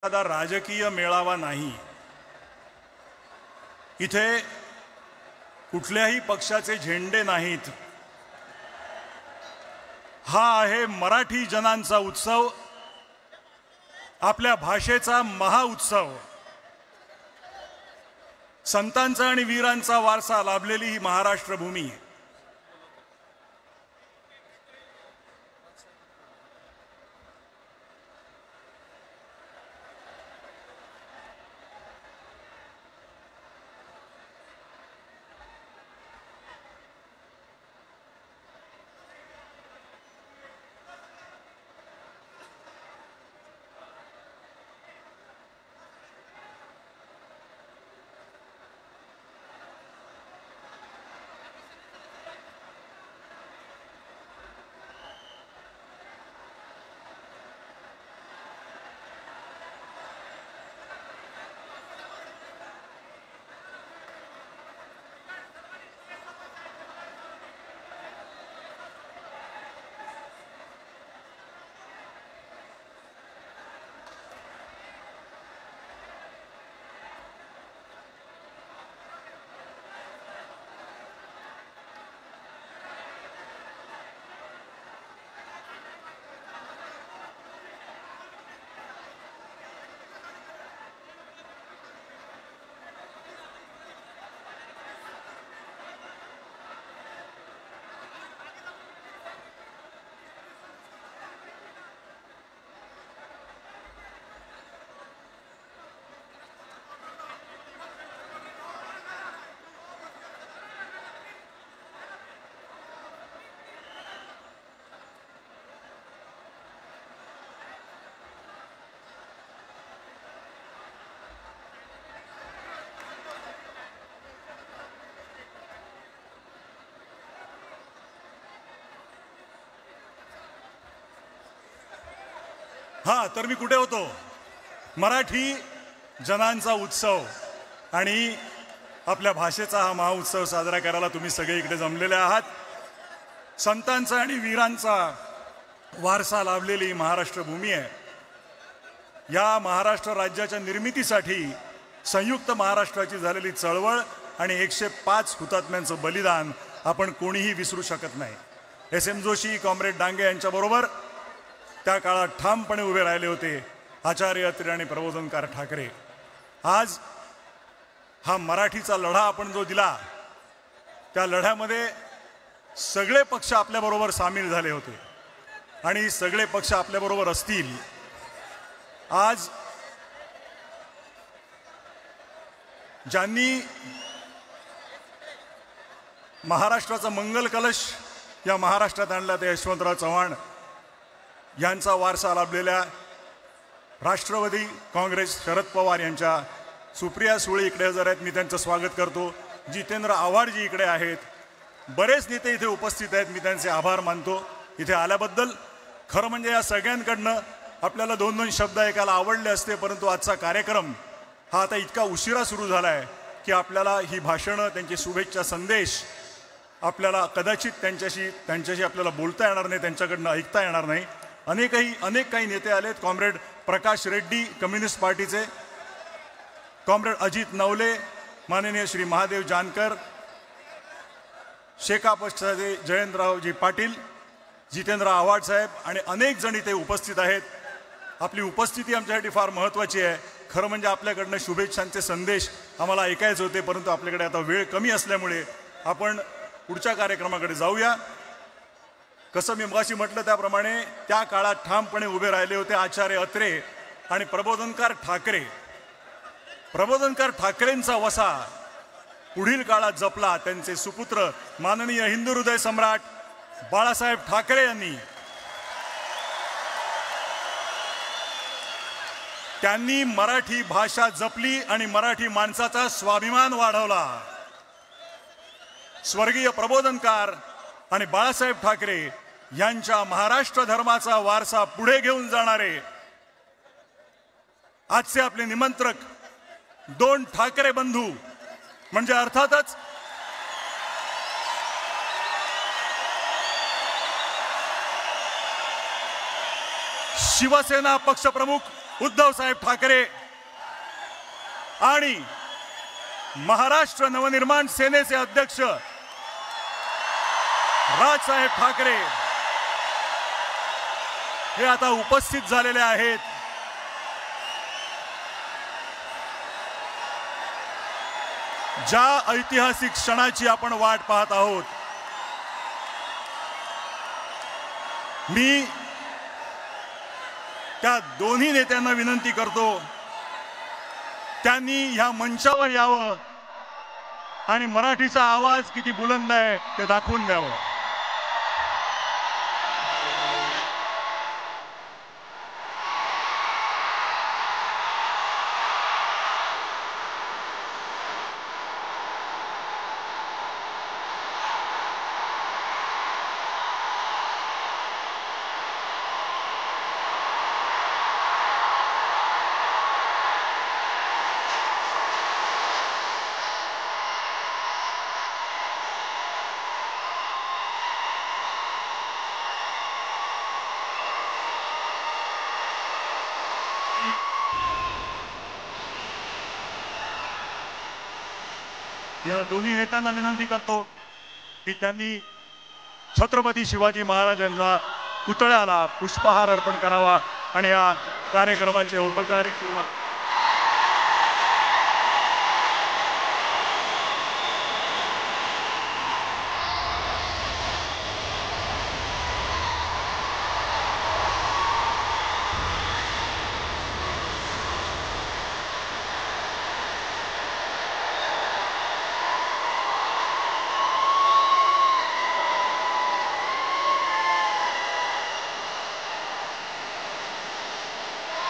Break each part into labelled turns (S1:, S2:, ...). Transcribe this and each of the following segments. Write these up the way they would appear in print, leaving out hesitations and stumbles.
S1: एखादा राजकीय मेळावा नाही। इथे कुठल्याही पक्षाचे झेंडे नाहीत। हा आहे मराठी जनांचा उत्सव, आपल्या भाषेचा महाउत्सव। संतांचा आणि वीरांचा वारसा लाभलेली ही महाराष्ट्र भूमी। तर मी कुठे होतो? मराठी जनांचा उत्सव आणि आपल्या भाषेचा हा महाउत्सव साजरा करायला तुम्ही सगळे इकडे जमलेले आहात। संतांचा आणि वीरांचा वारसा लाभलेली महाराष्ट्र भूमी आहे। या महाराष्ट्र राज्याच्या निर्मितीसाठी संयुक्त महाराष्ट्राची झालेली चळवळ आणि 105 हुतात्म्यांचं बलिदान आपण कोणीही विसरू शकत नाही। एस.एम. जोशी, कॉम्रेड डांगे यांच्याबरोबर त्या काळात ठामपणे उभे राहिले होते आचार्य अत्रे आणि प्रबोधनकार ठाकरे। आज हा मराठीचा लढा आपण जो दिला, त्या लढ्यामध्ये सगळे पक्ष आपल्याबरोबर सामील झाले होते आणि सगळे पक्ष आपल्याबरोबर असतील। आज ज्यांनी महाराष्ट्राचा मंगल कलश या महाराष्ट्रात आणला ते यशवंतराव चव्हाण यांचा वारसा लाभलेल्या राष्ट्रवादी काँग्रेस शरद पवार यांच्या सुप्रिया सुळे इकडे हजर आहेत, मी त्यांचं स्वागत करतो। जितेंद्र आव्हाडजी इकडे आहेत, बरेच नेते इथे उपस्थित आहेत, मी त्यांचे आभार मानतो इथे आल्याबद्दल। खरं म्हणजे या सगळ्यांकडनं आपल्याला 2-2 शब्द ऐकायला आवडले असते, परंतु आजचा कार्यक्रम हा आता इतका उशिरा सुरू झाला आहे की आपल्याला ही भाषणं, त्यांचे शुभेच्छा संदेश आपल्याला कदाचित त्यांच्याशी आपल्याला बोलता येणार नाही, त्यांच्याकडनं ऐकता येणार नाही। अनेक काही नेते आलेत। कॉम्रेड प्रकाश रेड्डी कम्युनिस्ट पार्टीचे, कॉम्रेड अजित नवले, माननीय श्री महादेव जानकर, शेका पक्षाचे जयंतरावजी पाटील, जितेंद्र आव्हाड साहेब आणि अनेक जण इथे उपस्थित आहेत। आपली उपस्थिती आमच्यासाठी फार महत्त्वाची आहे। खरं म्हणजे आपल्याकडनं शुभेच्छांचे संदेश आम्हाला ऐकायचे होते, परंतु आपल्याकडे आता वेळ कमी असल्यामुळे आपण पुढच्या कार्यक्रमाकडे जाऊया। कसं मी मगाशी म्हटलं त्याप्रमाणे त्या काळात ठामपणे उभे राहिले होते आचार्य अत्रे आणि प्रबोधनकार ठाकरे। प्रबोधनकार ठाकरेंचा वसा पुढील काळात जपला त्यांचे सुपुत्र माननीय हिंदू हृदय सम्राट बाळासाहेब ठाकरे यांनी। त्यांनी मराठी भाषा जपली आणि मराठी माणसाचा स्वाभिमान वाढवला। स्वर्गीय प्रबोधनकार आणि बाळासाहेब ठाकरे यांच्या महाराष्ट्र धर्माचा वारसा पुढे घेऊन जाणारे आजचे आपले निमंत्रक 2 ठाकरे बंधू म्हणजे अर्थातच शिवसेना पक्षप्रमुख उद्धव साहेब ठाकरे आणि महाराष्ट्र नवनिर्माण सेनेचे अध्यक्ष राजसाहेब ठाकरे हे आता उपस्थित झालेले आहेत. ज्या ऐतिहासिक क्षणाची आपण वाट पाहत आहोत, मी त्या दोन्ही नेत्यांना विनंती करतो त्यांनी ह्या मंचावर यावं आणि मराठीचा आवाज किती बुलंद आहे ते दाखवून द्यावं. या दोन्ही नेत्यांना विनंती करतो की त्यांनी छत्रपती शिवाजी महाराजांच्या पुतळ्याला पुष्पहार अर्पण करावा आणि या कार्यक्रमाचे औपचारिक सुरुवात.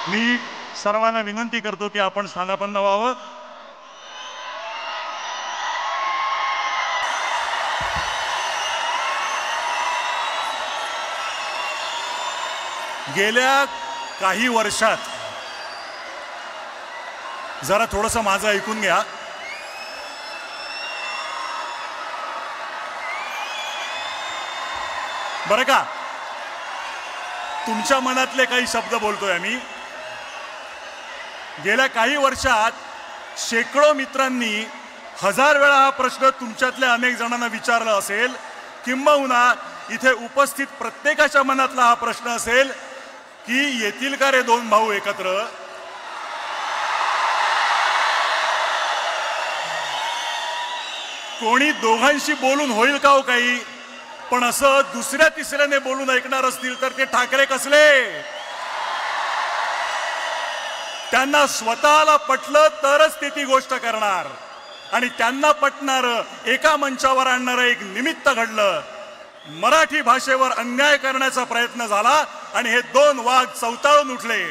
S1: मी सर्वांना विनंती करतो की आपण स्थानापन्न व्हावं. गेल्या काही वर्षात जरा थोडंसं माझं ऐकून घ्या. बरं का, तुमच्या मनातले काही शब्द बोलतोय आम्ही. गेल्या काही वर्षात शेकडो मित्रांनी हजार वेळा हा प्रश्न तुमच्यातल्या अनेक जणांना विचारला असेल, किंबहुना इथे उपस्थित प्रत्येकाच्या मनातला हा प्रश्न असेल की येतील का रे दोन भाऊ एकत्र. कोणी दोघांशी बोलून होईल का हो काही, पण असं दुसऱ्या तिसऱ्याने बोलून ऐकणार असतील तर ते ठाकरे कसले. त्यांना स्वतःला पटलं तरच ते ती गोष्ट करणार आणि त्यांना पटणार एका मंचावर आणणारं एक निमित्त घडलं. मराठी भाषेवर अन्याय करण्याचा प्रयत्न झाला आणि हे दोन वाघ चवताळून उठले.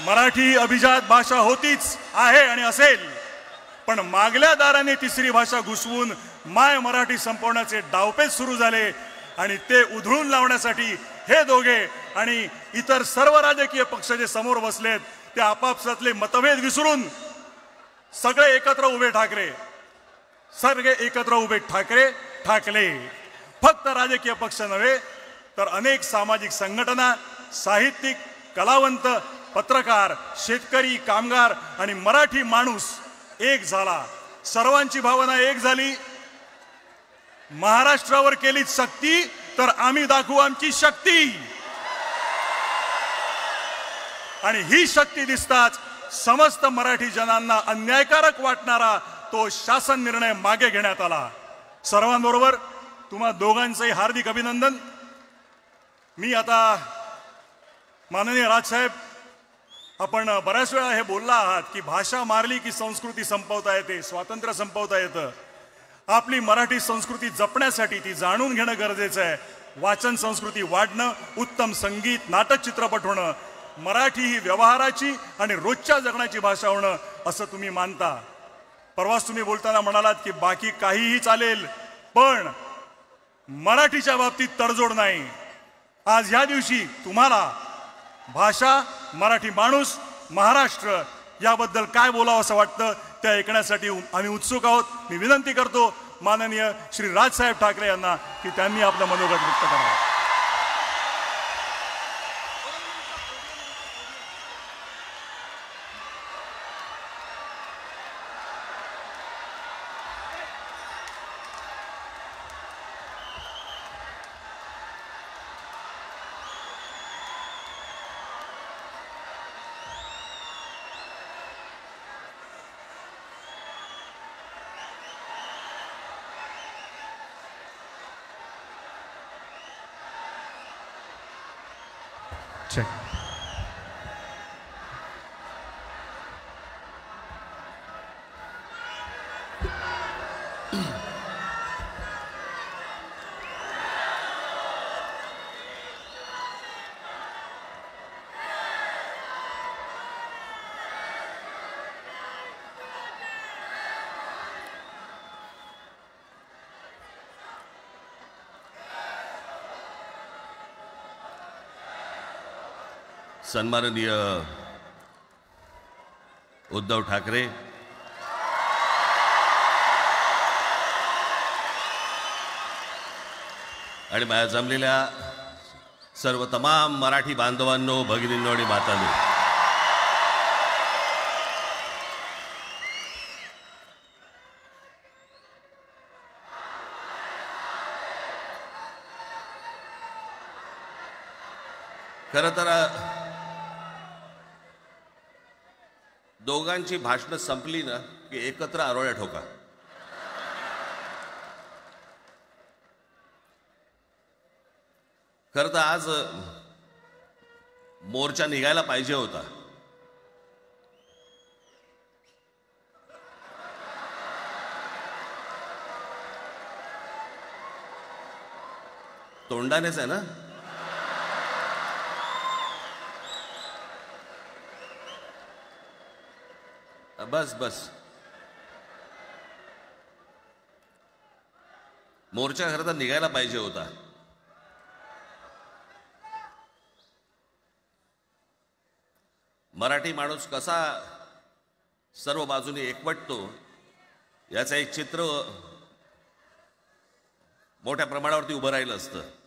S1: मराठी अभिजात भाषा होतीच, आहे आणि असेल, पण मागल्या दाराने तिसरी भाषा घुसवून माय मराठी संपवण्याचे डावपेच सुरू झाले आणि ते उधळून लावण्यासाठी हे दोघे आणि इतर सर्व राजकीय पक्ष जे समोर बसलेत ते आपापसातले मतभेद विसरून सगळे एकत्र उभे ठाकरे, सगळे एकत्र उभे ठाकरे ठाकले. फक्त राजकीय पक्ष नव्हे तर अनेक सामाजिक संघटना, साहित्यिक, कलावंत, पत्रकार, शेतकरी, कामगार आणि मराठी माणूस एक झाला. सर्वांची भावना एक झाली. महाराष्ट्रावर केली सक्ती तर आम्ही दाखवू आमची शक्ती. आणि ही शक्ती दिसताच समस्त मराठी जनांना अन्यायकारक वाटणारा तो शासन निर्णय मागे घेण्यात आला. सर्वांबरोबर तुम्हा दोघांचंही हार्दिक अभिनंदन. मी आता माननीय राजसाहेब, आपण बऱ्याच वेळा हे बोलला आहात की भाषा मारली की संस्कृती संपवता येते, स्वातंत्र्य संपवता येतं. आपली मराठी संस्कृती जपण्यासाठी ती जाणून घेणं गरजेचं आहे. वाचन संस्कृती वाढणं, उत्तम संगीत, नाटक, चित्रपट होणं, मराठी ही व्यवहाराची आणि रोजच्या जगण्याची भाषा होणं असं तुम्ही मानता. परवाच तुम्ही बोलताना म्हणालात की बाकी काहीही चालेल पण मराठीच्या बाबतीत तडजोड नाही. आज ह्या दिवशी तुम्हाला भाषा, मराठी माणूस, महाराष्ट्र याबद्दल काय बोलावं असं वाटतं ते ऐकण्यासाठी आम्ही उत्सुक आहोत. मी विनंती करतो माननीय श्री राजसाहेब ठाकरे यांना की त्यांनी आपलं मनोगत व्यक्त करावं.
S2: चेक.
S3: सन्माननीय उद्धव ठाकरे, आणि माझ्या जमलेल्या सर्व तमाम मराठी बांधवांनो, भगिनींनो आणि मातांनो, खरं तर दोघांची भाषणं संपली ना की एकत्र आरोळ्या ठोका. खरं तर आज मोर्चा निघायला पाहिजे होता. तोंडानेच आहे ना. बस बस, मोर्चा खरं तर निघायला पाहिजे होता. मराठी माणूस कसा सर्व बाजूने एकवटतो याचं एक चित्र मोठ्या प्रमाणावरती उभं राहिलं असतं.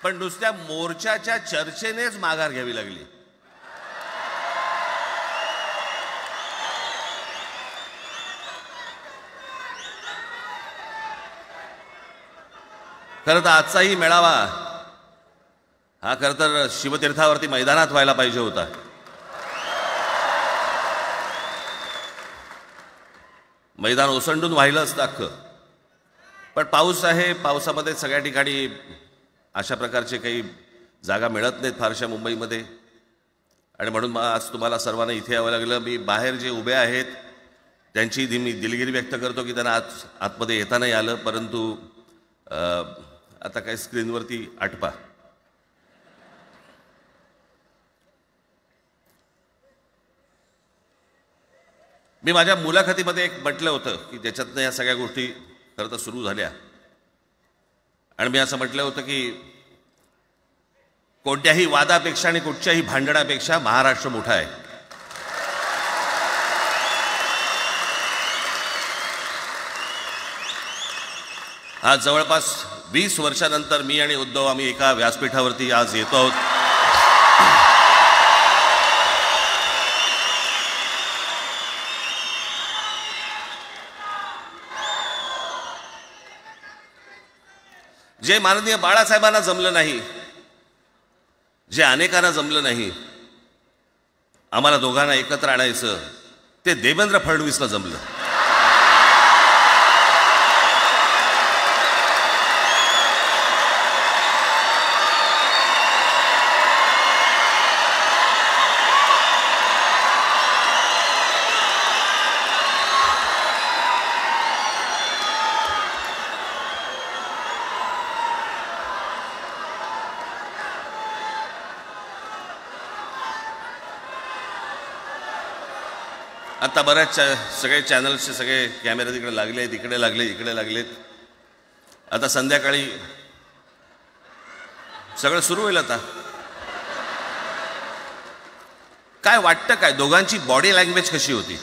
S3: पण नुसत्या मोर्चाच्या चर्चेनेच माघार घ्यावी लागली. खरं तर आजचाही मेळावा हा खरं तर शिवतीर्थावरती मैदानात व्हायला पाहिजे होता. मैदान ओसंडून वाहिलं असतं अख्खं. पण पाऊस आहे, पावसामध्ये सगळ्या ठिकाणी अशा प्रकारचे काही जागा मिळत नाहीत फारशा मुंबईमध्ये, आणि म्हणून आज तुम्हाला सर्वांना इथे यावं लागलं. मी बाहेर जे उभे आहेत त्यांची मी दिलगिरी व्यक्त करतो की त्यांना आतमध्ये येता नाही आलं, परंतु आता काय स्क्रीनवरती आटपा. मी माझ्या मुलाखतीमध्ये एक म्हटलं होतं की ज्याच्यातनं या सगळ्या गोष्टी खरं तर सुरू झाल्या, आणि मी असं म्हटलं होतं की कोणत्याही वादापेक्षा आणि कुठच्याही भांडणापेक्षा महाराष्ट्र मोठा आहे. आज जवळपास 20 वर्षानंतर मी आणि उद्धव आम्ही एका व्यासपीठावरती आज येतो आहोत. जे माननीय बाळासाहेबांना जमलं नाही, जे अनेकांना जमलं नाही, आम्हाला दोघांना एकत्र आणायचं, ते देवेंद्र फडणवीसला जमलं. आता बऱ्याच सगळे चॅनल्सचे सगळे कॅमेरे तिकडे लागले, इकडे लागले, इकडे लागलेत. आता संध्याकाळी सगळं सुरू होईल. आता काय वाटतं, काय दोघांची बॉडी लँग्वेज कशी होती?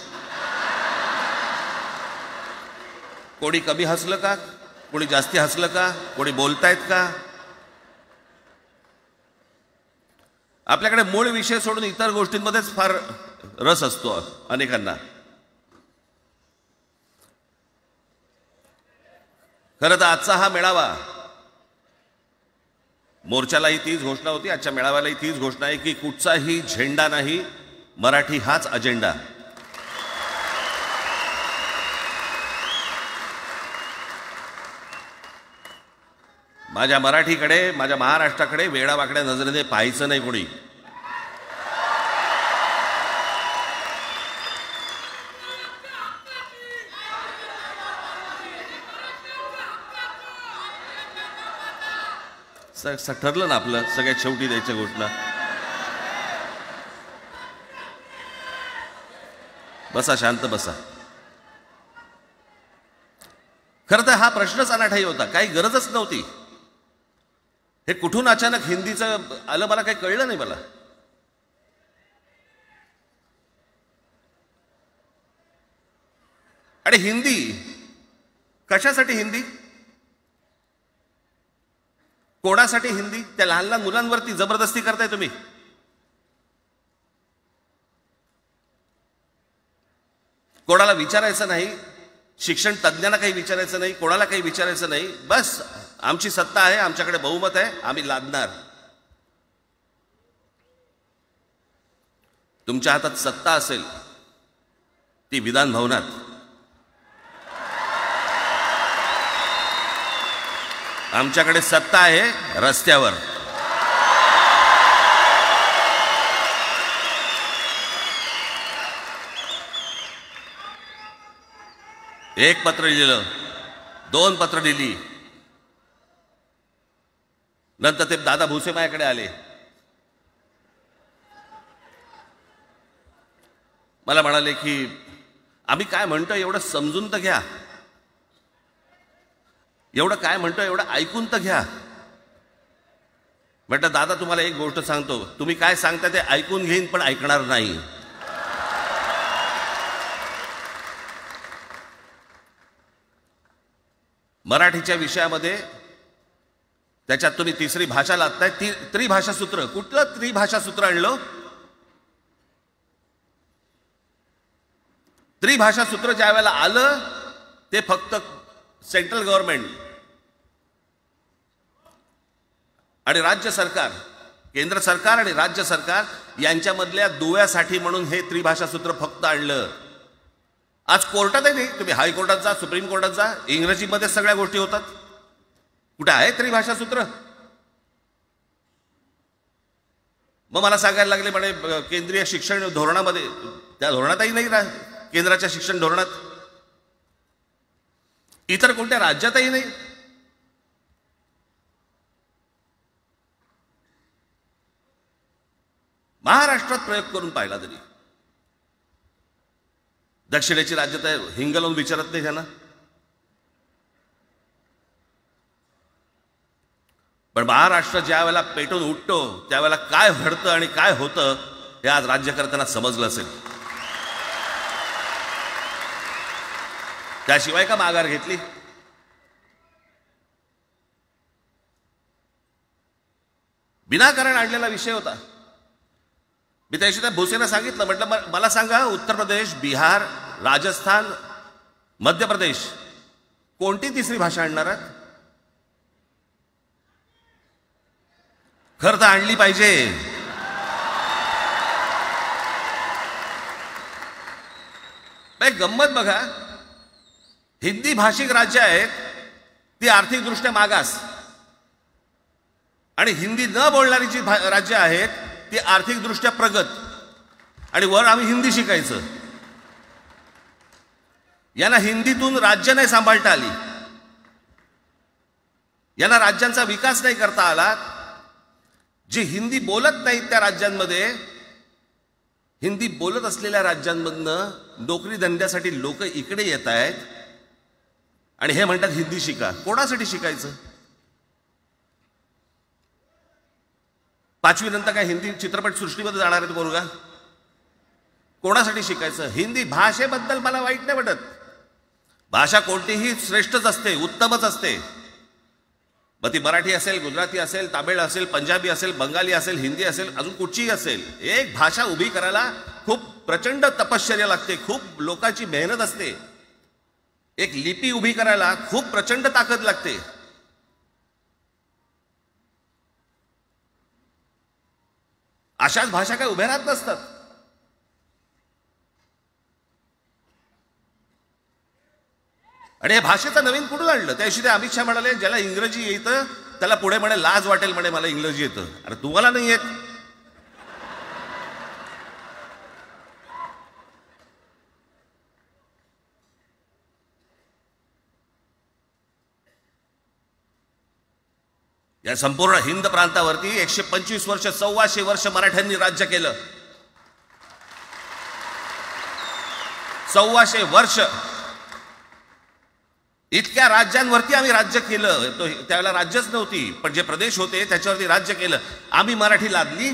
S3: कोणी कमी हसलं का, कोणी जास्ती हसलं का, कोणी बोलतायत का? आपल्याकडे मूळ विषय सोडून इतर गोष्टींमध्येच फार रस असतो अनेकांना. खरं तर आजचा हा मेळावा, मोर्चालाही तीच घोषणा होती, आजच्या मेळाव्यालाही तीच घोषणा आहे की कुठचाही झेंडा नाही, मराठी हाच अजेंडा. माझ्या मराठीकडे, माझ्या महाराष्ट्राकडे वेडावाकड्या नजरेने पाहायचं नाही कोणी. ठरलं ना आपलं सगळ्यात शेवटी द्यायच्या घोषणा. बसा, शांत बसा. खरं तर हा प्रश्नच अनाठाई होता, काही गरजच नव्हती. हे कुठून अचानक हिंदीचं आलं मला काही कळलं नाही. मला आणि हिंदी कशासाठी? हिंदी कोणासाठी? हिंदी त्या लहान लहान मुलांवरती जबरदस्ती करताय तुम्ही. कोणाला विचारायचं नाही, शिक्षण तज्ज्ञांना काही विचारायचं नाही, कोणाला काही विचारायचं नाही. बस आमची सत्ता आहे, आमच्याकडे बहुमत आहे, आम्ही लादणार. तुमच्या हातात सत्ता असेल ती विधान भवनात, आमच्याकडे सत्ता आहे रस्त्यावर. एक पत्र लिहिलं, 2 पत्र लिहिली, नंतर ते दादा भुसे माझ्याकडे आले. मला म्हणाले की आम्ही काय म्हणतो एवढं समजून तर घ्या, एवढं काय म्हणतो एवढं ऐकून तर घ्या. म्हटलं दादा तुम्हाला एक गोष्ट सांगतो, तुम्ही काय सांगता ते ऐकून घेईन पण ऐकणार नाही. मराठीच्या विषयामध्ये त्याच्यात तुम्ही तिसरी भाषा लादताय. त्रिभाषा सूत्र. कुठलं त्रिभाषा सूत्र आणलं? त्रिभाषा सूत्र ज्या वेळेला आलं ते फक्त सेंट्रल गव्हर्नमेंट आणि राज्य सरकार, केंद्र सरकार आणि राज्य सरकार यांच्यामधल्या दुव्यासाठी म्हणून हे त्रिभाषा सूत्र फक्त आणलं. आज कोर्टातही नाही, तुम्ही हायकोर्टात जा, सुप्रीम कोर्टात जा, इंग्रजीमध्ये सगळ्या गोष्टी होतात. कुठे आहे त्रिभाषा सूत्र? मग मला सांगायला लागले म्हणे केंद्रीय शिक्षण धोरणामध्ये, त्या धोरणातही नाही ना, केंद्राच्या शिक्षण धोरणात, इतर कोणत्या राज्यातही नाही. महाराष्ट्रात प्रयोग करून पाहिला तरी दक्षिणेची राज्य तर हिंग लावून विचारत नाही त्यांना. पण महाराष्ट्र ज्या वेळेला पेटून उठतो त्यावेळेला काय घडतं आणि काय होतं हे आज राज्यकर्त्यांना समजलं असेल. त्याशिवाय का माघार घेतली? विनाकारण आणलेला विषय होता. मी त्याशी त्या भोसेना सांगितलं, म्हटलं मला सांगा उत्तर प्रदेश, बिहार, राजस्थान, मध्य प्रदेश कोणती तिसरी भाषा आणणार आहात? खरं तर आणली पाहिजे. गंमत बघा, हिंदी भाषिक राज्य आहेत ती आर्थिकदृष्ट्या मागास, आणि हिंदी न बोलणारी जी राज्य आहेत ती आर्थिकदृष्ट्या प्रगत, आणि वर आम्ही हिंदी शिकायचं. यांना हिंदीतून राज्य नाही सांभाळता आली, यांना राज्यांचा विकास नाही करता आला. जे हिंदी बोलत नाहीत त्या राज्यांमध्ये, हिंदी बोलत असलेल्या राज्यांमधनं नोकरी धंद्यासाठी लोक इकडे येत आहेत आणि हे म्हणतात हिंदी शिका. कोणासाठी शिकायचं? 5वी नंतर काय हिंदी चित्रपट सृष्टीमध्ये जाणार आहेत मुलगा? कोणासाठी शिकायचं? हिंदी भाषेबद्दल मला वाईट नाही वाटत. भाषा कोणतीही श्रेष्ठच असते, उत्तमच असते. मग ती मराठी असेल, गुजराती असेल, तामिळ असेल, पंजाबी असेल, बंगाली असेल, हिंदी असेल, अजून कुठचीही असेल. एक भाषा उभी करायला खूप प्रचंड तपश्चर्या लागते, खूप लोकांची मेहनत असते. एक लिपी उभी करायला खूप प्रचंड ताकद लागते. अशाच भाषा काय उभ्या राहत नसतात. आणि या भाषेचं नवीन कुठून आणलं? त्याशी ते अमित शहा म्हणाले ज्याला इंग्रजी येतं त्याला पुढे म्हणे लाज वाटेल, म्हणे मला इंग्रजी येतं. अरे तुम्हाला नाही येत? या संपूर्ण हिंद प्रांतावरती 125 वर्ष, 1400 वर्ष मराठ्यांनी राज्य केलं. 1400 वर्ष इतक्या राज्यांवरती आम्ही राज्य केलं. तो त्यावेळेला राज्यच नव्हती, पण जे प्रदेश होते त्याच्यावरती राज्य केलं. आम्ही मराठी लादली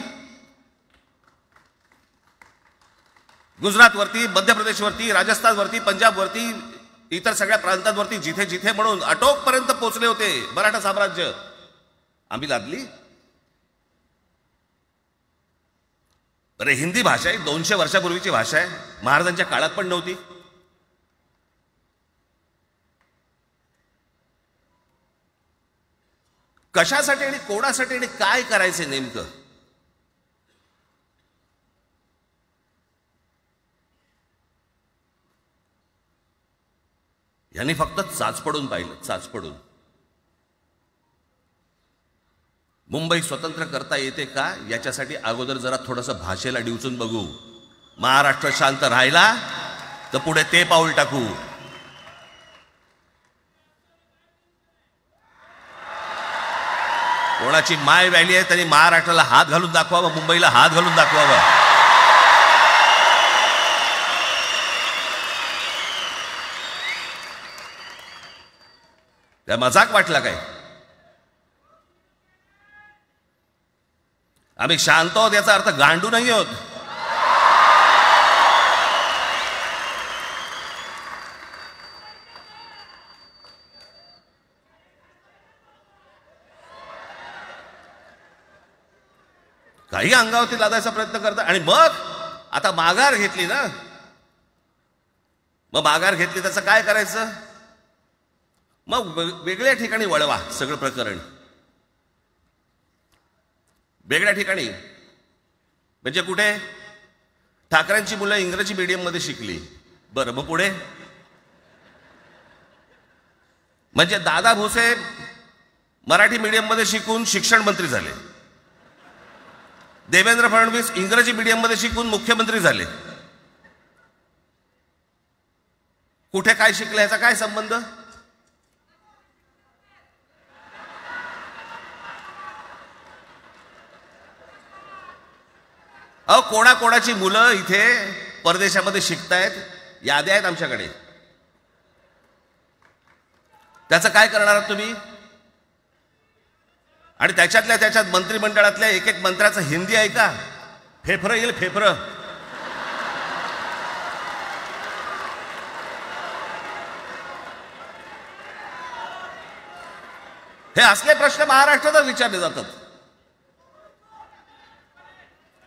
S3: गुजरातवरती, मध्य प्रदेशवरती, राजस्थानवरती, पंजाबवरती, इतर सगळ्या प्रांतांवरती जिथे जिथे म्हणून अटोकपर्यंत पोहोचले होते मराठा साम्राज्य, आम्ही लादली. अरे हिंदी भाषा आहे, 200 वर्षापूर्वीची भाषा आहे, महाराजांच्या काळात पण नव्हती. कशासाठी आणि कोणासाठी आणि काय करायचे नेमकं? यांनी फक्त चाचपडून पाहिलं, चाचपडून. मुंबई स्वतंत्र करता येते का याच्यासाठी अगोदर जरा थोडंसं भाषेला डिवचून बघू. महाराष्ट्र शांत राहिला तर पुढे ते पाऊल टाकू. कोणाची माय व्हॅली आहे त्यांनी महाराष्ट्राला हात घालून दाखवावं, मुंबईला हात घालून दाखवावं. त्या मजाक वाटला काय? आम्ही शांत आहोत याचा अर्थ गांडू नाही आहोत. काही अंगावरती लादायचा प्रयत्न करता आणि मग आता माघार घेतली ना, मग माघार घेतली त्याचं काय करायचं? मग वेगळ्या ठिकाणी वळवा सगळं प्रकरण, वेगळ्या ठिकाणी. म्हणजे कुठे? ठाकरेंची मुलं इंग्रजी मीडियम मध्ये शिकली, बरं मग पुढे? म्हणजे दादा भुसे मराठी मीडियम मध्ये शिकून शिक्षण मंत्री झाले, देवेंद्र फडणवीस इंग्रजी मीडियम मध्ये शिकून मुख्यमंत्री झाले. कुठे काय शिकले याचा काय संबंध? अहो कोणाकोणाची मुलं इथे परदेशामध्ये शिकतायत, याद्या आहेत आमच्याकडे. त्याचं काय करणार आहात तुम्ही? आणि त्याच्यातल्या त्याच्यात मंत्रिमंडळातल्या एक एक मंत्र्याचं हिंदी आहे का? फेफरं येईल, फेफरं. हे असले प्रश्न महाराष्ट्रातच विचारले जातात.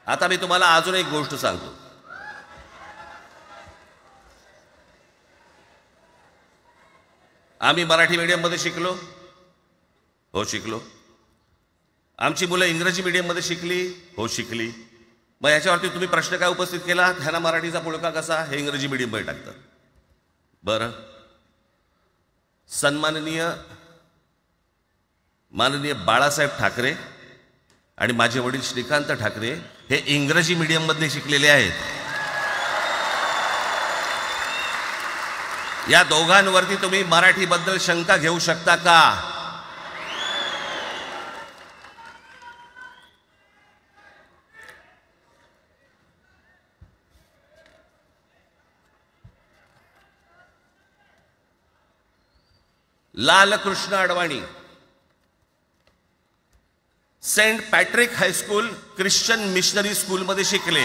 S3: आता मी तुम्हाला अजून एक गोष्ट सांगतो. आम्ही मराठी मीडियम मध्ये शिकलो, हो शिकलो. आमची मुलं इंग्रजी मीडियम मध्ये शिकली, हो शिकली. मग याच्यावरती तुम्ही प्रश्न काय उपस्थित केला? ह्यांना मराठीचा पुळका कसा? हे इंग्रजी मीडियम मध्ये टाकतात. बरं, सन्माननीय माननीय बाळासाहेब ठाकरे आणि माझे वडील श्रीकांत ठाकरे हे इंग्रजी मीडियम मध्ये शिकलेले आहेत. या दोघांवरती तुम्ही मराठीबद्दल शंका घेऊ शकता का? Lalkrishna Advani Saint Patrick high school Christian missionary school मध्ये शिकले.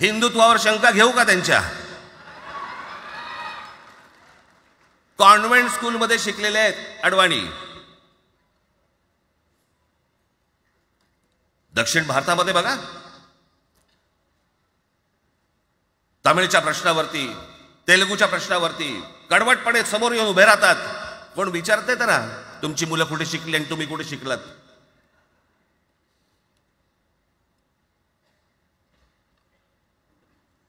S3: हिंदुत्वावर शंका घेऊ का त्यांच्या? कॉन्व्हेंट स्कूल मध्ये शिकलेले आहेत अडवाणी. दक्षिण भारतामध्ये बघा, तमिळच्या प्रश्नावरती, तेलुगूच्या प्रश्नावरती कडवटपणे समोर येऊन उभे राहतात. कोण विचारते ना तुमची मुलं कुठे शिकली आणि तुम्ही कुठे शिकलात?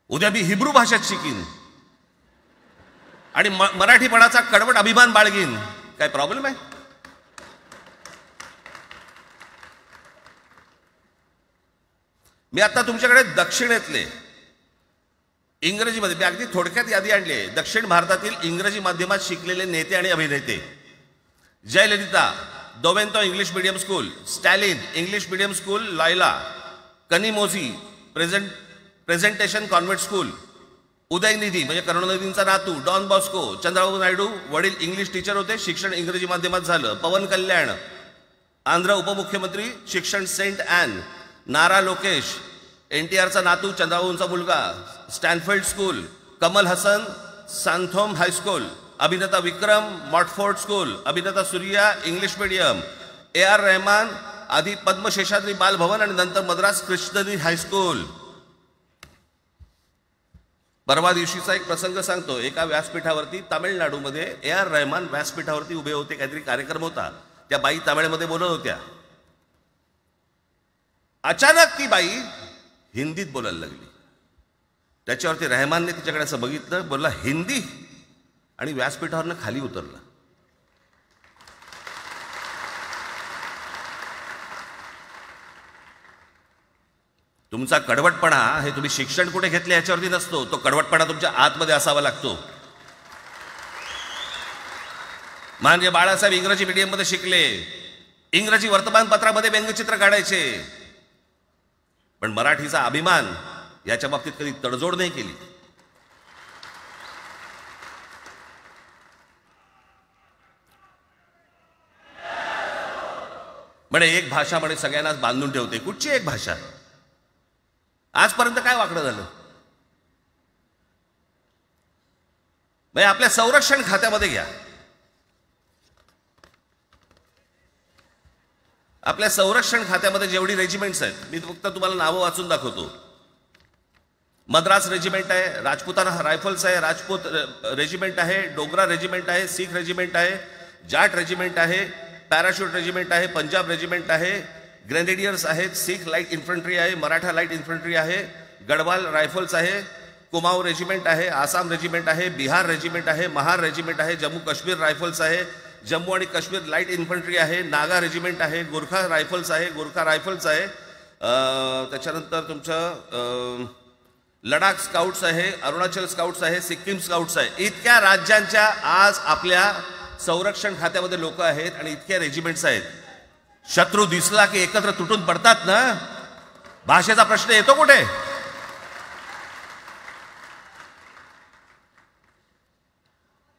S3: उद्या मी हिब्रू भाषेत शिकीन आणि मराठीपणाचा कडवट अभिमान बाळगीन. काय प्रॉब्लेम आहे? मी आता तुमच्याकडे दक्षिणेतले इंग्रजीमध्ये मी अगदी थोडक्यात यादी आणली आहे. दक्षिण भारतातील इंग्रजी माध्यमात शिकलेले नेते आणि अभिनेते: Jayalalithaa, Doveton English medium school, Stalin English medium school Loyola, Kanimozhi Presentation Convent School, Udhayanidhi म्हणजे करुणानिधींचा नातू, डॉन बॉस्को, चंद्रबाबू नायडू वडील इंग्लिश टीचर होते, शिक्षण इंग्रजी माध्यमात झालं, पवन कल्याण आंध्र उपमुख्यमंत्री, शिक्षण सेंट ॲन, नारा लोकेश NTRचा नातू चंद्रबाबूंचा मुलगा, Stanford school, Kamal Haasan Santhome high school, अभिनेता विक्रम मॉटफोर्ड स्कूल, अभिनेता Suriya English medium, AR Rahman आधी पद्मशेषाद्री बालभवन आणि नंतर मद्रास क्रिश्चनी हायस्कूल. परवा दिवशीचा एक प्रसंग सांगतो. एका व्यासपीठावरती तामिळनाडूमध्ये AR रहमान व्यासपीठावरती उभे होते, काहीतरी कार्यक्रम होता, त्या बाई तामिळमध्ये बोलत होत्या. अचानक ती बाई हिंदीत बोलायला लागली. त्याच्यावरती रहमानने तिच्याकडे असं बघितलं, बोलला हिंदी, आणि व्यासपीठावरनं खाली उतरला. तुमचा कडवटपणा हे तुम्ही शिक्षण कुठे घेतले याच्यावरती नसतो, तो कडवटपणा तुमच्या आतमध्ये असावा लागतो. म्हणजे बाळासाहेब इंग्रजी मीडियम मध्ये शिकले, इंग्रजी वर्तमानपत्रामध्ये व्यंगचित्र काढायचे, पण मराठीचा अभिमान याच्या बाबतीत कधी तडजोड नाही केली. म्हणे एक भाषा म्हणे सगळ्यांनाच बांधून ठेवते. कुठची एक भाषा? आजपर्यंत काय वाकडं झालं? म्हणजे आपल्या संरक्षण खात्यामध्ये घ्या, आपल्या संरक्षण खात्यामध्ये जेवढी रेजिमेंट्स आहेत, मी फक्त तुम्हाला नावं वाचून दाखवतो. मद्रास रेजिमेंट आहे, राजपुताना रायफल्स आहे, राजपूत रेजिमेंट आहे, डोगरा रेजिमेंट आहे, सीख रेजिमेंट आहे, जाट रेजिमेंट आहे, पॅराशूट रेजिमेंट आहे, पंजाब रेजिमेंट आहे, ग्रेनेडियर्स आहेत, सीख लाईट इन्फंट्री आहे, मराठा लाईट इन्फंट्री आहे, गढवाल रायफल्स आहे, कुमाऊ रेजिमेंट आहे, आसाम रेजिमेंट आहे, बिहार रेजिमेंट आहे, महार रेजिमेंट आहे, जम्मू काश्मीर रायफल्स आहे, जम्मू आणि काश्मीर लाईट इन्फंट्री आहे, नागा रेजिमेंट आहे, गोरखा रायफल्स आहे, गोरखा रायफल्स आहे, त्याच्यानंतर तुमचं लडाख स्काउट्स आहे, अरुणाचल स्काउट्स आहे, सिक्कीम स्काउट्स आहे. इतक्या राज्यांच्या आज आपल्या संरक्षण खात्यामध्ये लोक आहेत आणि इतक्या रेजिमेंट्स आहेत. शत्रू दिसला की एकत्र तुटून पडतात ना. भाषेचा प्रश्न येतो कुठे?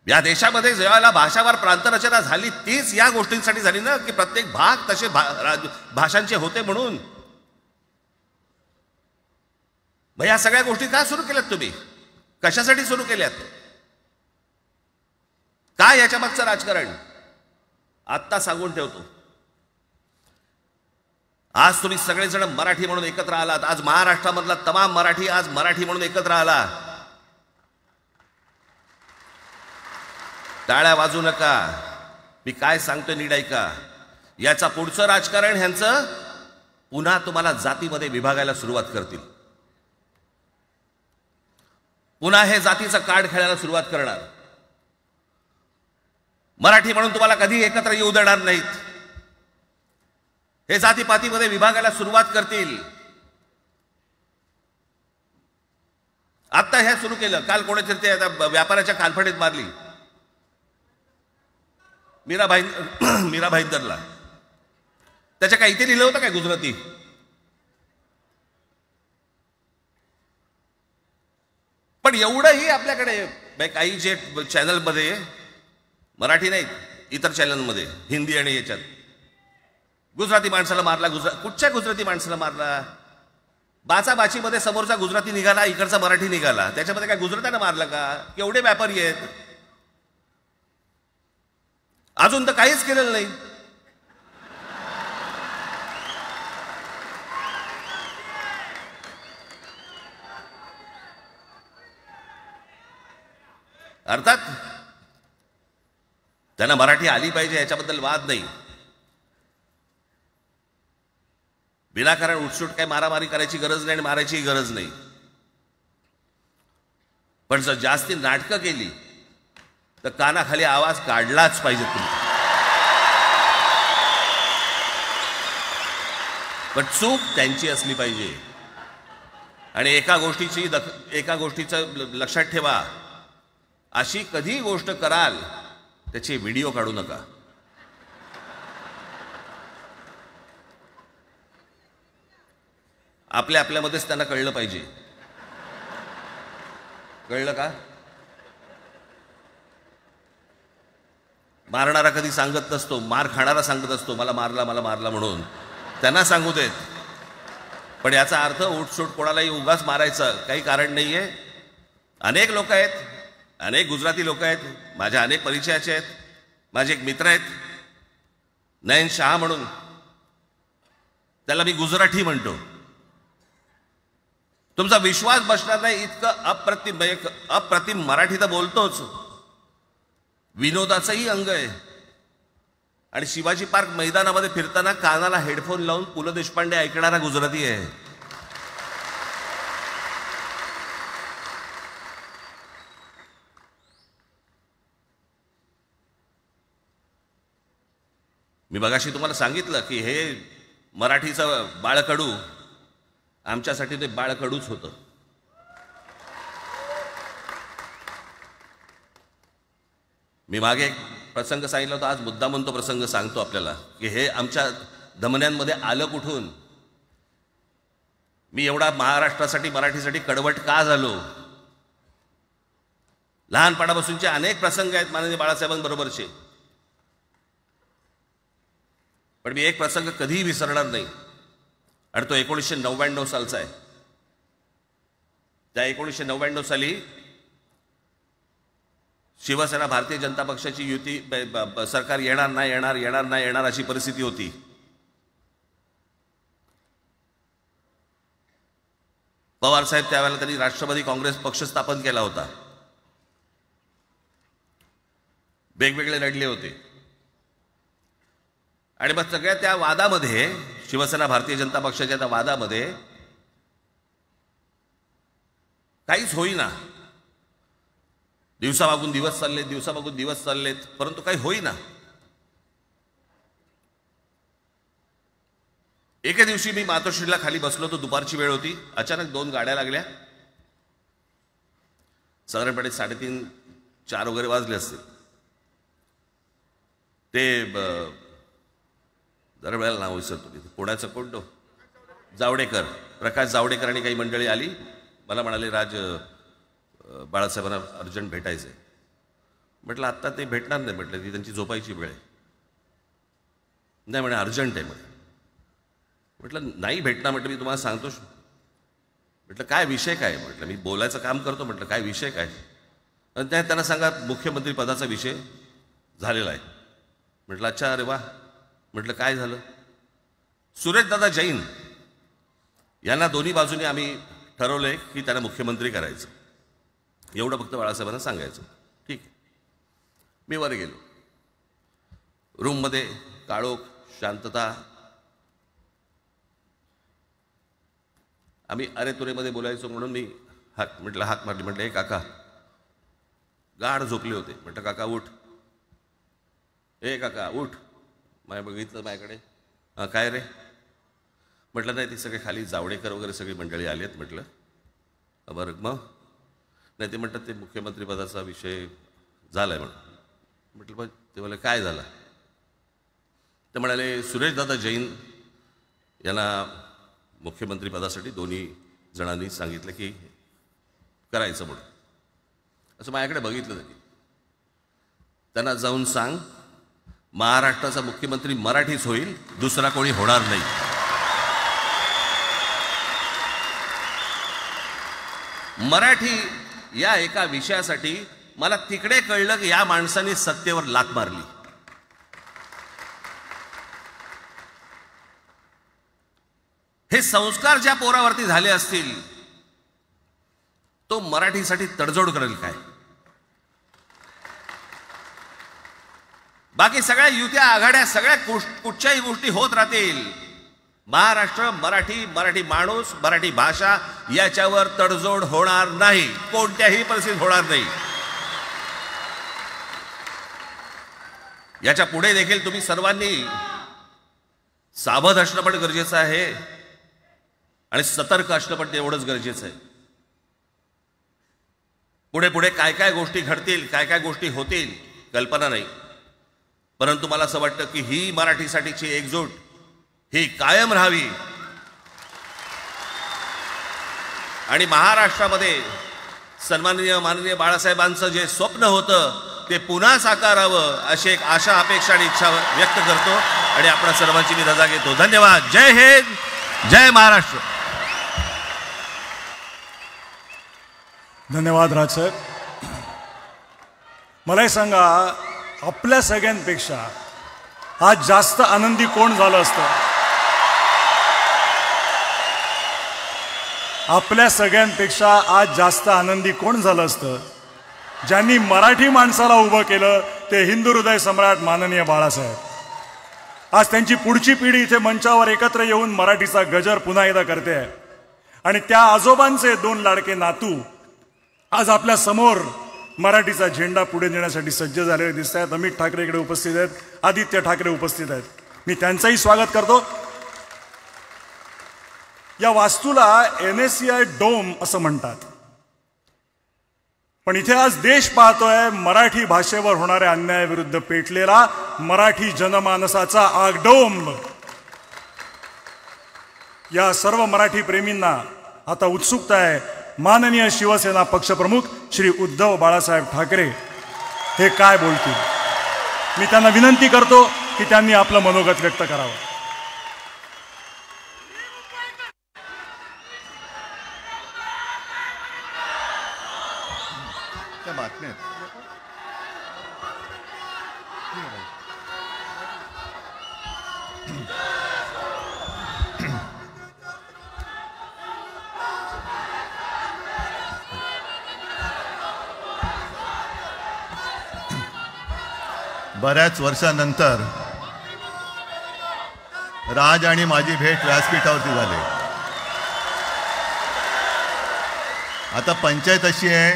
S3: या देशामध्ये जेव्हा भाषावार प्रांतरचना झाली तीच या गोष्टींसाठी झाली ना, की प्रत्येक भाग तसे भाषांचे होते म्हणून. मग या सगळ्या गोष्टी का सुरू केल्यात तुम्ही? कशासाठी सुरू केल्यात? काय याच्या मागचं राजकारण? आत्ता सांगून ठेवतो. आज तुम्ही सगळेजण मराठी म्हणून एकत्र आलात. आज महाराष्ट्रामधला तमाम मराठी आज मराठी म्हणून एकत्र आला. टाळ्या वाजू नका. मी काय सांगतोय नीट ऐका. याचा पुढचं राजकारण ह्यांचं पुन्हा तुम्हाला जातीमध्ये विभागायला सुरुवात करतील. पुन्हा हे जातीचं कार्ड खेळायला सुरुवात करणार. मराठी म्हणून तुम्हाला कधी एकत्र येऊ देणार नाहीत. हे जातीपातीमध्ये विभागायला सुरुवात करतील. आता हे सुरू केलं. काल कोणीतरी ते व्यापाऱ्याच्या कानफडीत मारली मीरा भाईंदरला. त्याच्या काय इथे लिहिलं होतं काय गुजराती? पण एवढंही आपल्याकडे काही जे चॅनलमध्ये, मराठी नाहीत इतर चॅनलमध्ये, हिंदी आणि याच्यात गुजराती माणसाला मारला. कुठच्या गुजराती माणसाला मारला? बाचाबाचीमध्ये समोरचा गुजराती निघाला, इकडचा मराठी निघाला. त्याच्यामध्ये काय गुजरात्यानं मारलं का? केवढे व्यापारी आहेत. अजून तर काहीच केलेलं नाही. अर्थात त्यांना मराठी आली पाहिजे याच्याबद्दल वाद नाही. विनाकारण उठसूट काय मारामारी करायची गरज नाही आणि मारायची गरज नाही. पण जर जास्ती नाटकं केली तर कानाखाली आवाज काढलाच पाहिजे तुम्ही. पण चूक त्यांची असली पाहिजे. आणि एका गोष्टीचं लक्षात ठेवा, अशी कधी गोष्ट कराल त्याचे व्हिडिओ काढू नका. आपल्यामध्येच त्यांना कळलं पाहिजे. कळलं का? मारणारा कधी सांगत नसतो, मार खाणारा सांगत असतो मला मारला म्हणून. त्यांना सांगू देत. पण याचा अर्थ उठसूट कोणालाही उगाच मारायचं काही कारण नाहीये. अनेक लोक आहेत, अनेक गुजराती लोक आहेत, माझ्या अनेक परिचयाचे आहेत. माझे एक मित्र आहेत नयन शहा म्हणून, त्याला मी गुजराठी म्हणतो. तुमचा विश्वास बसणार नाही इतकं अप्रतिम मराठी तर बोलतोच, विनोदाचंही अंग आहे. आणि शिवाजी पार्क मैदानामध्ये फिरताना कानाला हेडफोन लावून पु ल देशपांडे ऐकणारा गुजराती आहे. मी मगाशी तुम्हाला सांगितलं की हे मराठीचं बाळकडू, आमच्यासाठी ते बाळकडूच होतं. मी मागे एक प्रसंग सांगितला होता, आज मुद्दामून तो प्रसंग सांगतो आपल्याला की हे आमच्या धमन्यांमध्ये आलं कुठून. मी एवढा महाराष्ट्रासाठी मराठीसाठी कडवट का झालो. लहानपणापासूनचे अनेक प्रसंग आहेत माननीय बाळासाहेबांबरोबरचे, पण मी एक प्रसंग कधीही विसरणार नाही. आणि तो 1999 सालचा आहे. त्या 1999 साली शिवसेना भारतीय जनता पक्षाची युती सरकार येणार नाही अशी परिस्थिती होती. पवार साहेब त्यावेळेला त्यांनी राष्ट्रवादी काँग्रेस पक्ष स्थापन केला होता. वेगवेगळे लढले होते. आणि मग सगळ्या त्या वादामध्ये, शिवसेना भारतीय जनता पक्षाच्या त्या वादामध्ये काहीच होईना. दिवसामागून दिवस चाललेत, परंतु काही होईना. एके दिवशी मी मातोश्रीला खाली बसलो होतो, दुपारची वेळ होती. अचानक 2 गाड्या लागल्या. साधारणपणे 3:30-4 वगैरे वाजले असतील. ते दरवेळेला नाव विसरतो मी, पुण्याचं कोणतो जावडेकर, प्रकाश जावडेकर आणि काही मंडळी आली. मला म्हणाले, राज बाळासाहेबांना अर्जंट भेटायचं आहे. म्हटलं आत्ता ते भेटणार नाही. म्हटलं ती त्यांची झोपायची वेळ आहे. नाही म्हणे अर्जंट आहे. म्हटलं नाही भेटणार. म्हटलं मी तुम्हाला सांगतो. म्हटलं काय विषय काय? म्हटलं मी बोलायचं काम करतो. म्हटलं काय विषय काय? आणि त्यांना सांगा मुख्यमंत्री पदाचा विषय झालेला आहे. म्हटलं अच्छा, अरे वा. म्हटलं काय झालं? सुरेशदादा जैन यांना दोन्ही बाजूने आम्ही ठरवलंय की त्यांना मुख्यमंत्री करायचं. एवढं फक्त बाळासाहेबांना सांगायचं. ठीक आहे. मी वर गेलो. रूममध्ये काळोख, शांतता. आम्ही अरे तुरेमध्ये बोलायचो म्हणून मी हाक मारली. म्हटलं हे काका गाढ झोपले होते. म्हटलं काका उठ. ए काका उठ. बघितलं माझ्याकडे. काय रे? म्हटलं नाही, ती सगळे खाली जावडेकर वगैरे सगळी मंडळी आली आहेत. म्हटलं बरं मग? नाही, ते म्हणतात ते मुख्यमंत्री पदाचा विषय झाला आहे म्हणून. म्हटलं पण ते मला काय झालं? ते म्हणाले सुरेशदादा जैन यांना मुख्यमंत्री पदासाठी दोन्ही जणांनी सांगितलं की करायचं म्हणून. असं माझ्याकडे बघितलं त्यांनी. त्यांना जाऊन सांग महाराष्ट्राचा मुख्यमंत्री मराठीच होईल, दुसरा कोणी होणार नाही. मराठी या एका विषयासाठी मला तिकडे कळलं की या माणसाने सत्तेवर लाथ मारली. हे संस्कार ज्या पोरावरती झाले असतील तो मराठीसाठी तडजोड करेल काय? बाकी सगळ्या युत्या आघाड्या सगळ्या कुठच्याही गोष्टी होत राहतील. महाराष्ट्र, मराठी माणूस, मराठी भाषा याच्यावर तडजोड होणार नाही. कोणत्याही परिस्थितीत होणार नाही. याच्या पुढे देखील तुम्ही सर्वांनी सावध असणं पण गरजेचं आहे आणि सतर्क असणं पण तेवढंच गरजेचं आहे. पुढे पुढे काय काय गोष्टी घडतील, काय काय गोष्टी होतील कल्पना नाही, परंतु मला असं वाटतं की ही मराठीसाठीची एकजूट ही कायम राहावी आणि महाराष्ट्रामध्ये माननीय बाळासाहेबांचं जे स्वप्न होतं ते पुन्हा साकारावं अशी एक आशा, अपेक्षा आणि इच्छा व्यक्त करतो आणि आपल्या सर्वांची मी रजा घेतो. धन्यवाद. जय हिंद, जय महाराष्ट्र.
S1: धन्यवाद राज साहेब. मला हे सांगा, आपल्या सगळ्यांपेक्षा आज जास्त आनंदी कोण झालं असतं? आपल्या सगळ्यांपेक्षा आज जास्त आनंदी कोण झालं असतं? ज्यांनी मराठी माणसाला उभं केलं ते हिंदू हृदय सम्राट माननीय बाळासाहेब. आज त्यांची पुढची पिढी इथे मंचावर एकत्र येऊन मराठीचा गजर पुन्हा एकदा करते आहे आणि त्या आजोबांचे 2 लाडके नातू आज आपल्या समोर मराठीचा झेंडा पुढे नेण्यासाठी सज्ज झालेले दिसत आहेत. अमित ठाकरे इकडे उपस्थित आहेत, आदित्य ठाकरे उपस्थित आहेत. मी त्यांचंही स्वागत करतो. या वास्तूला NSCI डोम असं म्हणतात, पण इथे आज देश पाहतोय मराठी भाषेवर होणाऱ्या अन्यायाविरुद्ध पेटलेला मराठी जनमानसाचा आगडोंब. या सर्व मराठी प्रेमींना आता उत्सुकता आहे माननीय शिवसेना पक्षप्रमुख श्री उद्धव बाळासाहेब ठाकरे हे काय बोलतील. मी त्यांना विनंती करतो की त्यांनी आपलं मनोगत व्यक्त करावं.
S2: बऱ्याच वर्षानंतर राज आणि माझी भेट व्यासपीठावरती झाली. आता पंचायत अशी आहे